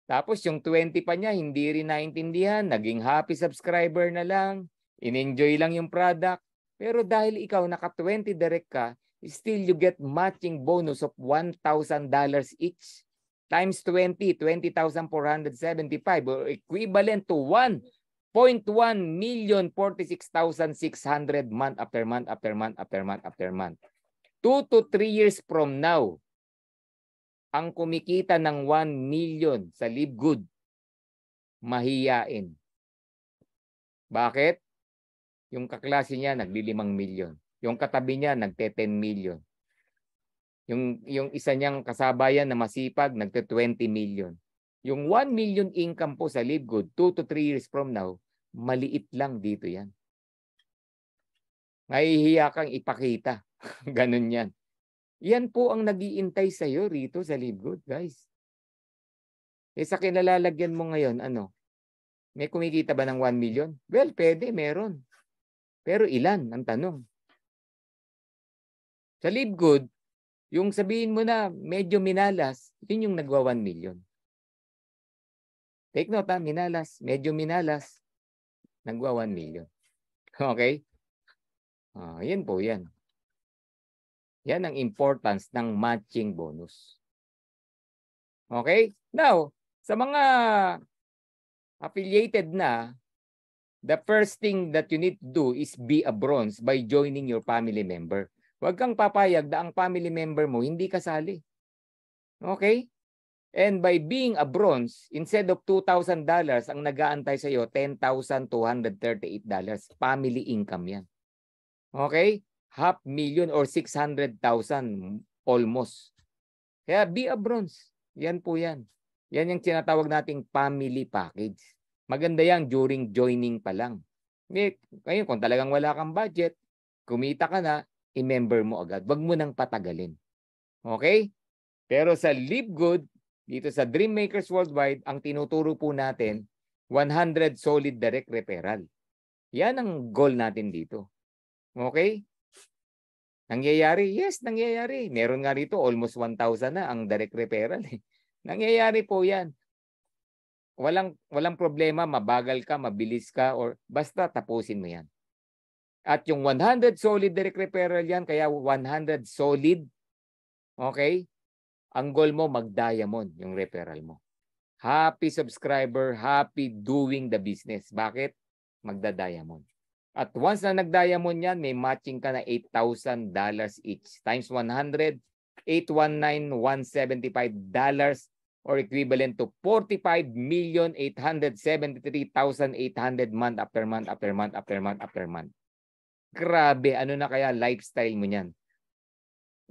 tapos yung 20 pa niya, hindi rin naintindihan, naging happy subscriber na lang, in-enjoy lang yung product. Pero dahil ikaw naka-20 direct ka, still you get matching bonus of $1,000 each. Times 20, 20,475 or equivalent to 1.1,046,600 month after month after month after month after month. 2 to 3 years from now, ang kumikita ng 1 million sa LiveGood, mahiyain. Bakit? Yung kaklase niya nagli 5 million. Yung katabi niya nagte-10 million. Yung isa niyang kasabayan na masipag nagte-20 million. Yung 1 million income po sa LiveGood 2 to 3 years from now, maliit lang dito yan. Nahihiya kang ipakita. Ganun yan. Yan po ang nag-iintay sa'yo rito sa LiveGood, guys. Eh sa kinalalagyan mo ngayon, ano? May kumikita ba ng 1 million? Well, pwede, meron. Pero ilan ang tanong? Sa LiveGood, yung sabihin mo na medyo minalas, yun yung nagwa 1 million. Take note ha, minalas, medyo minalas, nagwa 1 million. Okay? Yan po yan. Yan ang importance ng matching bonus. Okay? Now, sa mga affiliated na, the first thing that you need to do is be a bronze by joining your family member. Huwag kang papayag na ang family member mo hindi kasali. Okay? And by being a bronze, instead of $2,000, ang nag-aantay sa iyo, $10,238. Family income yan. Okay? $500,000 or 600,000 almost. Kaya be a bronze. Yan po yan. Yan yung tinatawag nating family package. Maganda yan during joining pa lang. Ngayon, kung talagang wala kang budget, kumita ka na, i-member mo agad. Wag mo nang patagalin. Okay? Pero sa Live Good, dito sa Dream Makers Worldwide, ang tinuturo po natin, 100 solid direct referral. Yan ang goal natin dito. Okay? Nangyayari? Yes, nangyayari. Meron nga rito, almost 1,000 na ang direct referral. Nangyayari po yan. Walang problema, mabagal ka, mabilis ka, or basta tapusin mo yan. At yung 100 solid direct referral yan, kaya 100 solid, okay? Ang goal mo, mag-diamond yung referral mo. Happy subscriber, happy doing the business. Bakit? Magda-diamond. At once na nag-diamond yan, may matching ka na $8,000 each. Times 100, $819,175 or equivalent to 45,873,800 month after month after month after month after month. Grabe, ano na kaya lifestyle mo niyan?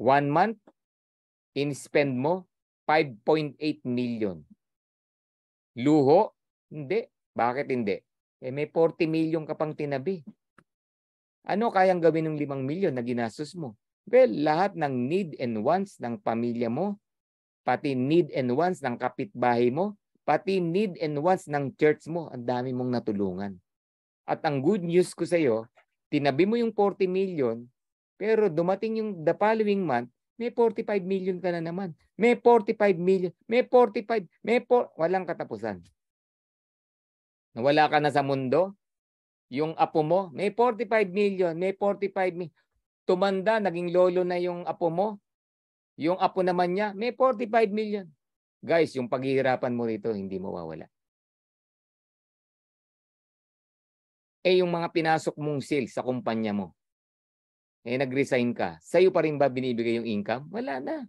1 month, in-spend mo 5.8 million. Luho? Hindi. Bakit hindi? May 40 million ka pang tinabi. Ano kayang gawin ng 5 million na ginastos mo? Well, lahat ng need and wants ng pamilya mo, pati need and wants ng kapitbahay mo, pati need and wants ng church mo, ang dami mong natulungan. At ang good news ko sa iyo, tinabi mo yung 40 million, pero dumating yung the following month, may 45 million ka na naman. May 45 million, may 45, walang katapusan. Nawala ka na sa mundo, yung apo mo, may 45 million, may 45 million. Tumanda, naging lolo na yung apo mo. Yung apo naman niya, may 45 million. Guys, yung paghihirapan mo rito, hindi mawawala. Yung mga pinasok mong sales sa kumpanya mo, nag-resign ka, sa'yo pa rin ba binibigay yung income? Wala na.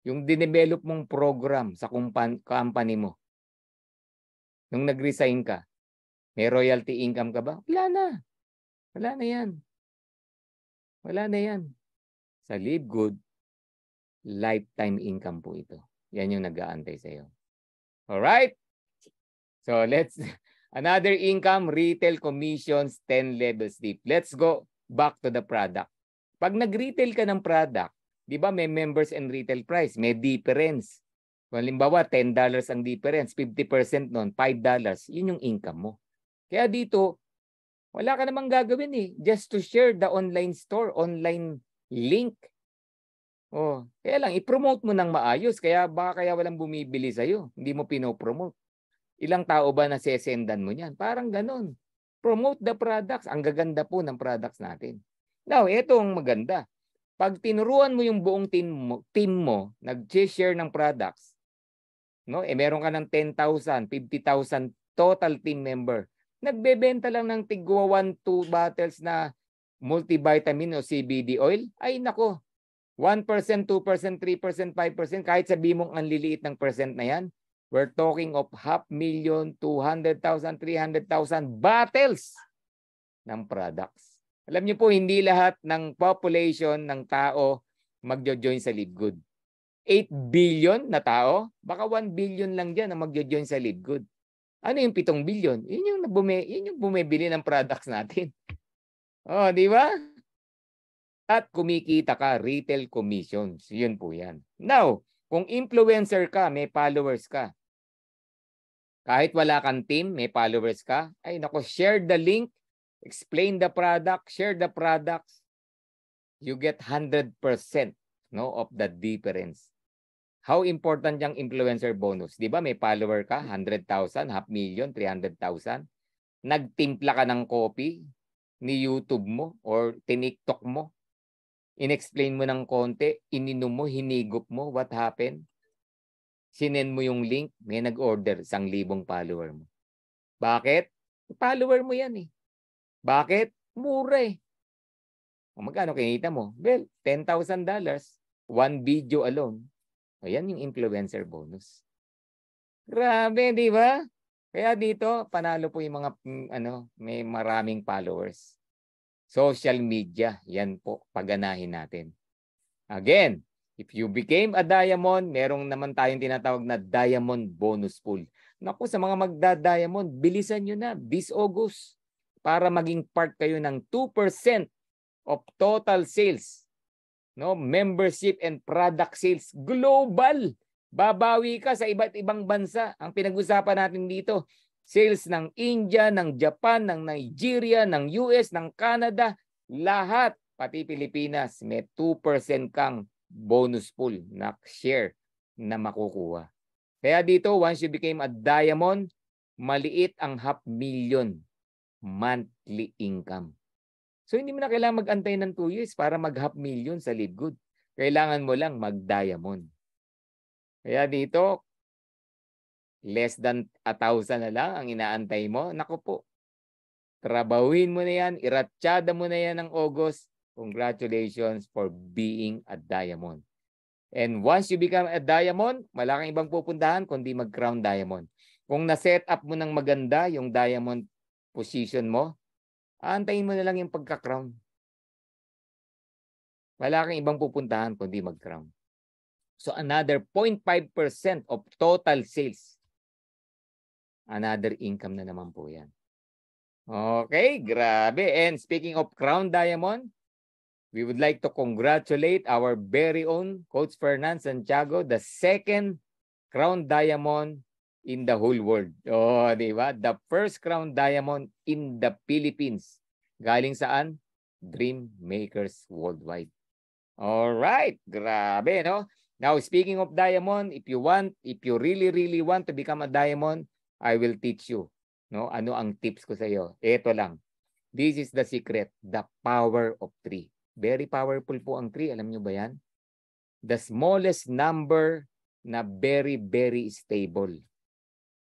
Yung dinevelop mong program sa company mo, nung nag-resign ka, may royalty income ka ba? Wala na. Wala na yan. Wala na yan. Sa Live Good, lifetime income po ito. Yan yung nag-aantay sa iyo. Alright? So another income, retail commissions, 10 levels deep. Let's go back to the product. Pag nag-retail ka ng product, di ba may members and retail price, may difference. Kung halimbawa, $10 ang difference, 50% nun, $5, yun yung income mo. Kaya dito, wala ka namang gagawin eh. Just to share the online store, online link. Kaya lang, i-promote mo ng maayos. Kaya walang bumibili sa'yo. Hindi mo pinopromote. Ilang tao ba na sesendan mo niyan? Parang ganun. Promote the products. Ang gaganda po ng products natin. Now, ito ang maganda. Pag tinuruan mo yung buong team mo nag-share ng products, meron ka ng 10,000, 50,000 total team member. Nagbebenta lang ng tigwa 1-2 bottles na multivitamin o CBD oil. Ay nako, 1%, 2%, 3%, 5%, kahit sabihin mong ang liliit ng percent na yan, we're talking of 500,000, 200,000, 300,000 bottles ng products. Alam niyo po, hindi lahat ng population ng tao magjo-join sa Live Good. 8 billion na tao, baka 1 billion lang dyan ang magjo-join sa Live Good. Ano yung 7 billion? Yun yung bumibili ng products natin. Di ba? At kumikita ka, retail commissions. Yun po yan. Now, kung influencer ka, may followers ka. Kahit wala kang team, may followers ka. Ay nako, share the link, explain the product, share the products. You get 100% of the difference. How important yung influencer bonus? Di ba may follower ka, 100,000, 500,000, 300,000. Nagtimpla ka ng copy ni YouTube mo or TikTok mo. In-explain mo ng konti, ininom mo, hinigop mo, what happened? Sinend mo yung link, may nag-order, 1,000 follower mo. Bakit? Follower mo yan eh. Bakit? Mura eh. Magkano kinita mo? Well, $10,000, one video alone. Ayan yung influencer bonus. Grabe, di ba? Kaya dito, panalo po yung mga, may maraming followers. Social media, yan po, paganahin natin. Again, If you became a diamond, merong naman tayong tinatawag na diamond bonus pool. Naku, sa mga magda-diamond, bilisan nyo na this August para maging part kayo ng 2% of total sales. No, membership and product sales global. Babawi ka sa iba't ibang bansa. Ang pinag-usapan natin dito, sales ng India, ng Japan, ng Nigeria, ng US, ng Canada, lahat, pati Pilipinas, may 2% kang bonus pool na share na makukuha. Kaya dito, once you became a diamond, maliit ang 500,000 monthly income. So hindi mo na kailangan mag-antay ng 2 years para mag 500,000 sa Live Good. Kailangan mo lang mag-diamond. Kaya dito, less than 1,000 na lang ang inaantay mo. Naku po, trabawin mo na yan, iratsyada mo na yan ng August. Congratulations for being a diamond. And once you become a diamond, malaking ibang pupuntahan kundi mag-crown diamond. Kung na-set up mo ng maganda yung diamond position mo, aantayin mo na lang yung pagka-crown. Wala kang ibang pupuntahan kundi mag-crown. So another 0.5% of total sales. Another income na naman po yan. Okay, grabe. And speaking of crown diamond, we would like to congratulate our very own Coach Fernan Santiago, the second crown diamond in the whole world. Oh, di ba? The first crown diamond in the Philippines. Galing saan? Dream Makers Worldwide. All right, grabe, no? Now, speaking of diamond, if you really want to become a diamond, I will teach you, no? Ano ang tips ko sa iyo? Ito lang. This is the secret, the power of 3. Very powerful po ang 3. Alam nyo ba yan? The smallest number na very stable.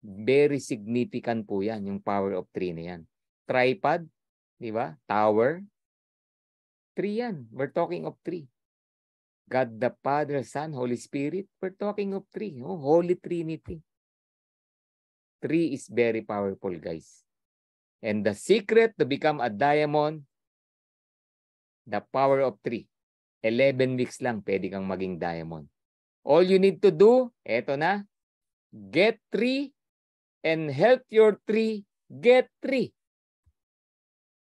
Very significant po yan, yung power of 3 na yan. Tripod, di ba? Tower. 3 yan. We're talking of 3. God the Father, Son, Holy Spirit. We're talking of 3. Oh, Holy Trinity. 3 is very powerful, guys. And the secret to become a diamond, the power of 3. 11 weeks lang pwede kang maging diamond. All you need to do, eto na, get 3 and help your 3 get 3.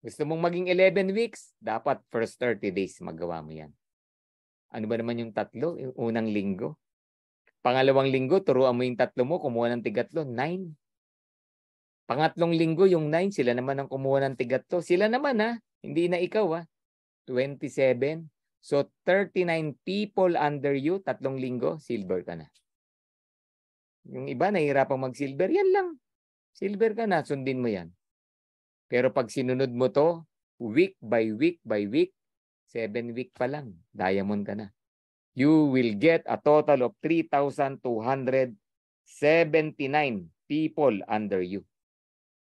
Gusto mong maging 11 weeks, dapat first 30 days magawa mo yan. Ano ba naman yung 3? Yung unang linggo. Pangalawang linggo, turuan mo yung 3 mo, kumuha ng tigatlo, 9. Pangatlong linggo, yung 9, sila naman ang kumuha ng tigatlo. Sila naman hindi na ikaw 27. So 39 people under you, 3 linggo, silver ka na. Yung iba, nahihirapang mag-silver, yan lang. Silver ka na, sundin mo yan. Pero pag sinunod mo to, week by week, 7 week pa lang, diamond ka na. You will get a total of 3,279 people under you.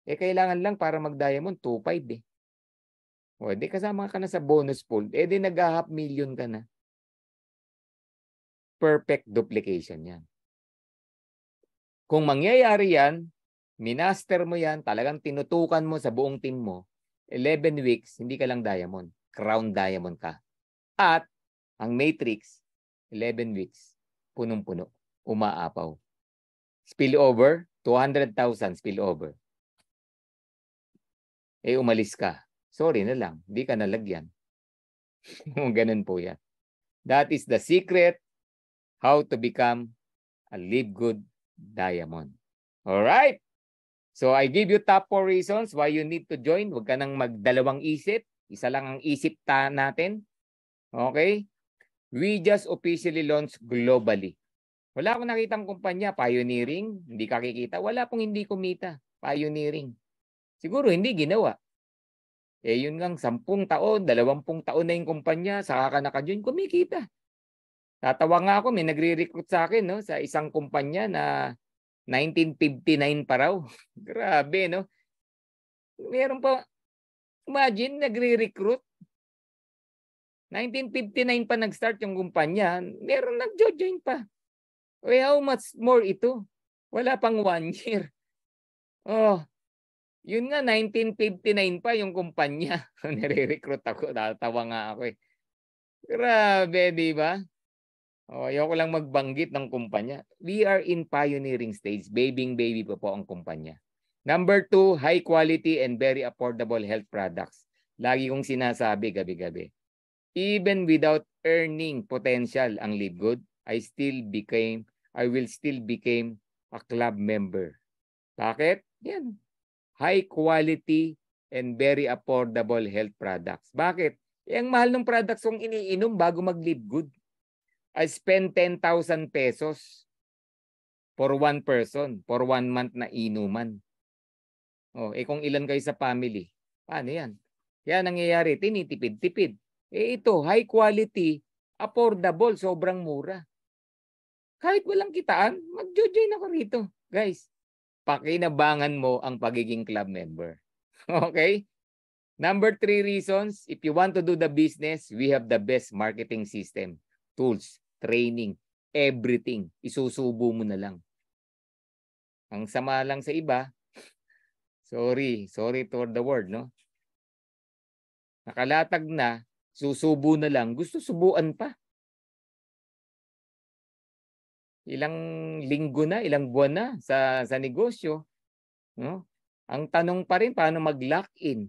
Kailangan lang para mag-diamond, 2,500 O, di kasama ka na sa bonus pool. Di nag-half million ka na. Perfect duplication yan. Kung mangyayari yan, minaster mo yan, talagang tinutukan mo sa buong team mo, 11 weeks, hindi ka lang diamond. Crown diamond ka. At, ang matrix, 11 weeks, punong-puno, umaapaw. Spillover, 200,000 spillover. Umalis ka. Sorry na lang, hindi ka nalagyan. Ganun po yan. That is the secret how to become a Live Good diamond. Alright? So I give you top 4 reasons why you need to join. Huwag ka nang magdalawang isip. Isa lang ang isip natin. Okay? We just officially launched globally. Wala akong nakitang kumpanya, pioneering, hindi ka kikita. Wala pong hindi kumita, pioneering. Siguro hindi ginawa. Yun ngang 10 taon, 20 taon na yung kumpanya, saka ka naka-join, kumikita. Tatawa nga ako, may nagre-recruit sa akin, no, sa isang kumpanya na 1959 pa raw. Grabe, no? Meron pa, imagine, nagre-recruit. 1959 pa nag-start yung kumpanya, meron nag-join pa. How much more ito? Wala pang 1 year. Oh, yun nga, 1959 pa yung kumpanya. Nire-recruit ako, tatawa nga ako . Grabe, di ba? Ayoko lang magbanggit ng kumpanya. We are in pioneering stage. Baby pa po ang kumpanya. Number 2, high quality and very affordable health products. Lagi kong sinasabi gabi-gabi. Even without earning potential ang Live Good, I will still become a club member. Bakit? Yan. High quality and very affordable health products. Bakit? Ang mahal ng products kong iniinom bago mag-Live Good. I spend 10,000 pesos for one person, for 1 month na inuman. Kung ilan kayo sa family, paano yan? Kaya nangyayari, tinitipid-tipid. Ito, high quality, affordable, sobrang mura. Kahit walang kitaan, mag-join ako rito. Guys, pakinabangan mo ang pagiging club member. Okay? Number 3 reasons, if you want to do the business, we have the best marketing system, tools, training, everything. Isusubo mo na lang. Ang sama lang sa iba, sorry for the word, no? Nakalatag na, susubo na lang, gusto subuan pa. Ilang linggo na, ilang buwan na sa negosyo, no? Ang tanong pa rin, paano mag-lock-in?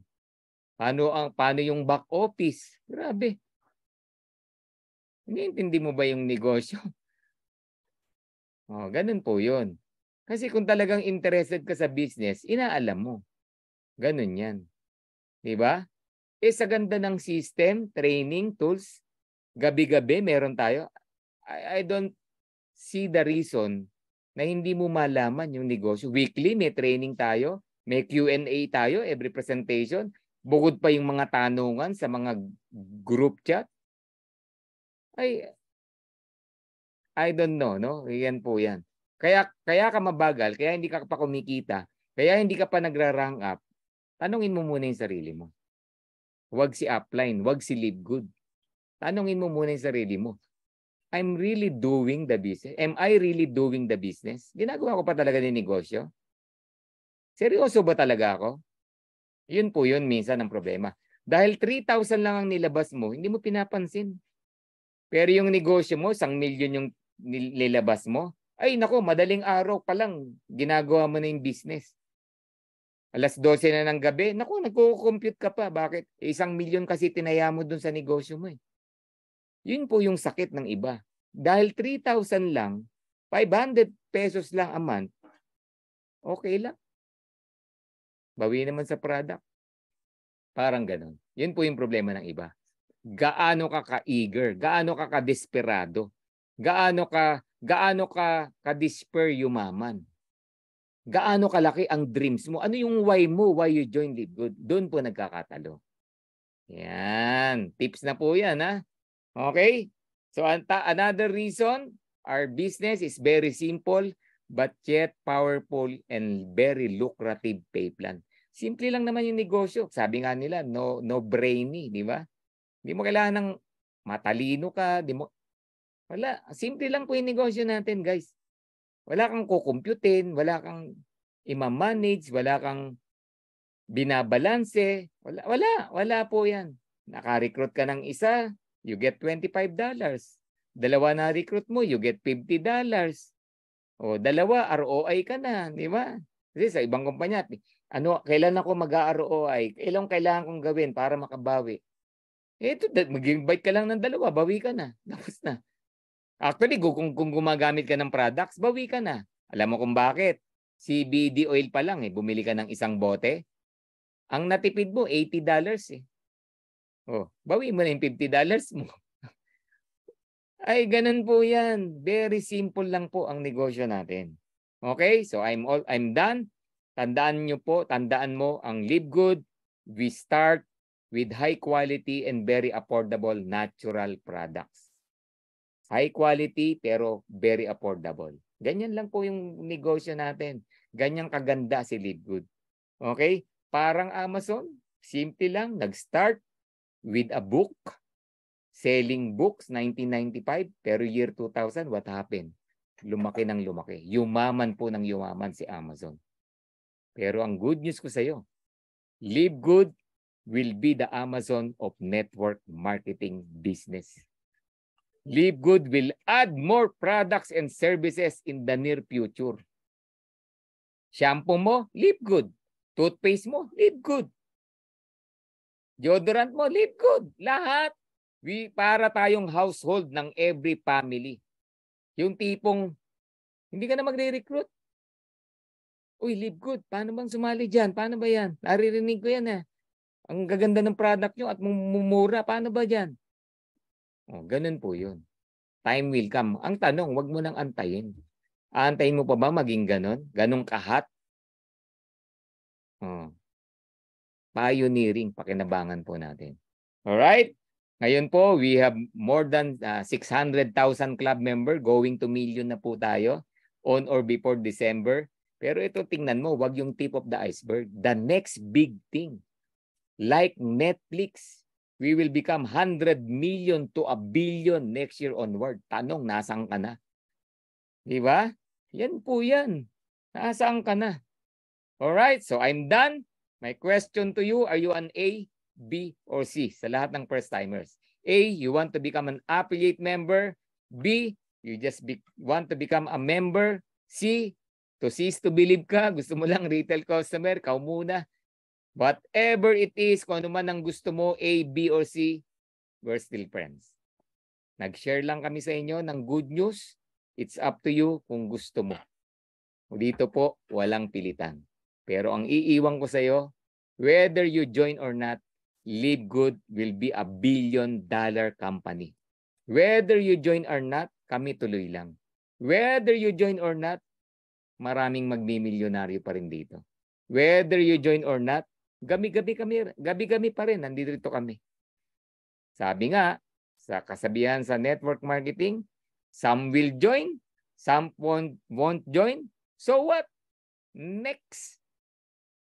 Paano yung back office? Grabe. Iniintindi mo ba yung negosyo? Ganun po yun. Kasi kung talagang interested ka sa business, inaalam mo. Ganun yan. Diba? Sa ganda ng system, training, tools, gabi-gabi meron tayo. I don't see the reason na hindi mo malaman yung negosyo. Weekly may training tayo, may Q&A tayo every presentation, bukod pa yung mga tanungan sa mga group chat. I don't know, no? Yan po yan. Kaya ka mabagal, kaya hindi ka pa kumikita, kaya hindi ka pa nagra-rank up, tanungin mo muna yung sarili mo. Huwag si upline, huwag si Live Good. Tanungin mo muna yung sarili mo. I'm really doing the business? Am I really doing the business? Ginagawa ko pa talaga ng negosyo? Seryoso ba talaga ako? Yun po yun minsan ang problema. Dahil 3,000 lang ang nilabas mo, hindi mo pinapansin. Pero yung negosyo mo, 1,000,000 yung nilabas mo, ay nako, madaling araw pa lang, ginagawa mo na yung business. Alas 12 na ng gabi, nako, nagko-compute ka pa. Bakit? 1,000,000 kasi tinaya mo dun sa negosyo mo. Yun po yung sakit ng iba. Dahil 3,000 lang, 500 pesos lang a month, okay lang. Bawi naman sa product. Parang ganun. Yun po yung problema ng iba. Gaano ka ka-eager, gaano ka ka-desperado, gaano ka ka-despair yumaman. Gaano kalaki ang dreams mo? Ano yung why mo? Why you join Live Good? Doon po nagkakatalo. Yan. Tips na po yan, ha? Okay? So, another reason, our business is very simple but yet powerful and very lucrative pay plan. Simple lang naman yung negosyo. Sabi nga nila, no brainy, di ba? Hindi mo kailangan ng matalino ka. Wala. Simple lang po yung negosyo natin, guys. Wala kang kukumputin, wala kang ima-manage, wala kang binabalanse. Wala po yan. Naka-recruit ka ng isa, you get $25. Dalawa na recruit mo, you get $50. Dalawa, ROI ka na, di ba? Kasi sa ibang kumpanya, kailan ako mag-ROI? Kailangan kong gawin para makabawi? Ito, mag-invite ka lang ng dalawa, bawi ka na. Tapos na. Actually, kung gumagamit ka ng products, bawi ka na. Alam mo kung bakit? CBD oil pa lang, bumili ka ng isang bote. Ang natipid mo, $80 . Bawi mo na yung $50 mo. Ay, ganun po yan. Very simple lang po ang negosyo natin. Okay? So, I'm done. Tandaan mo ang Live Good. We start with high quality and very affordable natural products. High quality pero very affordable. Ganyan lang po yung negosyo natin. Ganyan kaganda si Live Good. Okay? Parang Amazon, simple lang. Nag-start with a book, selling books, 1995, pero year 2000, what happened? Lumaki ng lumaki. Yumaman po ng yumaman si Amazon. Pero ang good news ko sa iyo, Live Good will be the Amazon of network marketing business. Live Good will add more products and services in the near future. Shampoo mo, Live Good. Toothpaste mo, Live Good. Deodorant mo, Live Good. Lahat. Para tayong household ng every family. Yung tipong, hindi ka na magre-recruit. Uy, Live Good, paano bang sumali dyan? Paano ba yan? Naririnig ko yan eh. Ang gaganda ng product nyo at mumura. Paano ba dyan? Oh, ganun po yun. Time will come. Ang tanong, wag mo nang antayin. Aantayin mo pa ba maging ganun? Ganun kahat? Oh. Pioneering, pakinabangan po natin. Alright? Ngayon po, we have more than 600,000 club member. Going to million na po tayo on or before December. Pero ito, tingnan mo, wag yung tip of the iceberg. The next big thing, like Netflix, we will become 100 million to 1 billion next year onward. Tanong, nasaan ka na? Diba? Yan po yan. Nasaan ka na? Alright, so I'm done. My question to you, are you an A, B, or C? Sa lahat ng first-timers. A, you want to become an affiliate member. B, you just want to become a member. C, to cease to believe ka, gusto mo lang retail customer, kau muna. Whatever it is, kung ano man ang gusto mo, A, B, or C, we're still friends. Nag-share lang kami sa inyo ng good news. It's up to you kung gusto mo. Dito po, walang pilitan. Pero ang iiwan ko sa iyo, whether you join or not, Live Good will be a $1 billion company. Whether you join or not, kami tuloy lang. Whether you join or not, maraming magmimilyonaryo pa rin dito. Whether you join or not, gabi-gabi pa rin, nandito kami. Sabi nga, sa kasabihan sa network marketing, some will join, some won't join. So what? Next.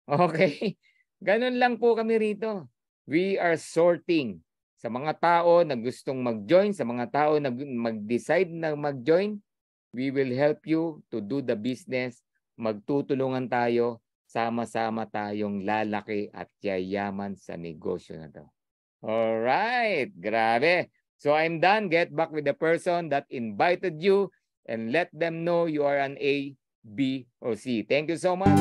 Okay? Ganun lang po kami rito. We are sorting sa mga tao na gustong mag-join, sa mga tao na mag-decide na mag-join. We will help you to do the business. Magtutulungan tayo. Sama-sama tayong lalaki at yayaman sa negosyo na to. Alright. Grabe. So I'm done. Get back with the person that invited you and let them know you are an A, B, or C. Thank you so much.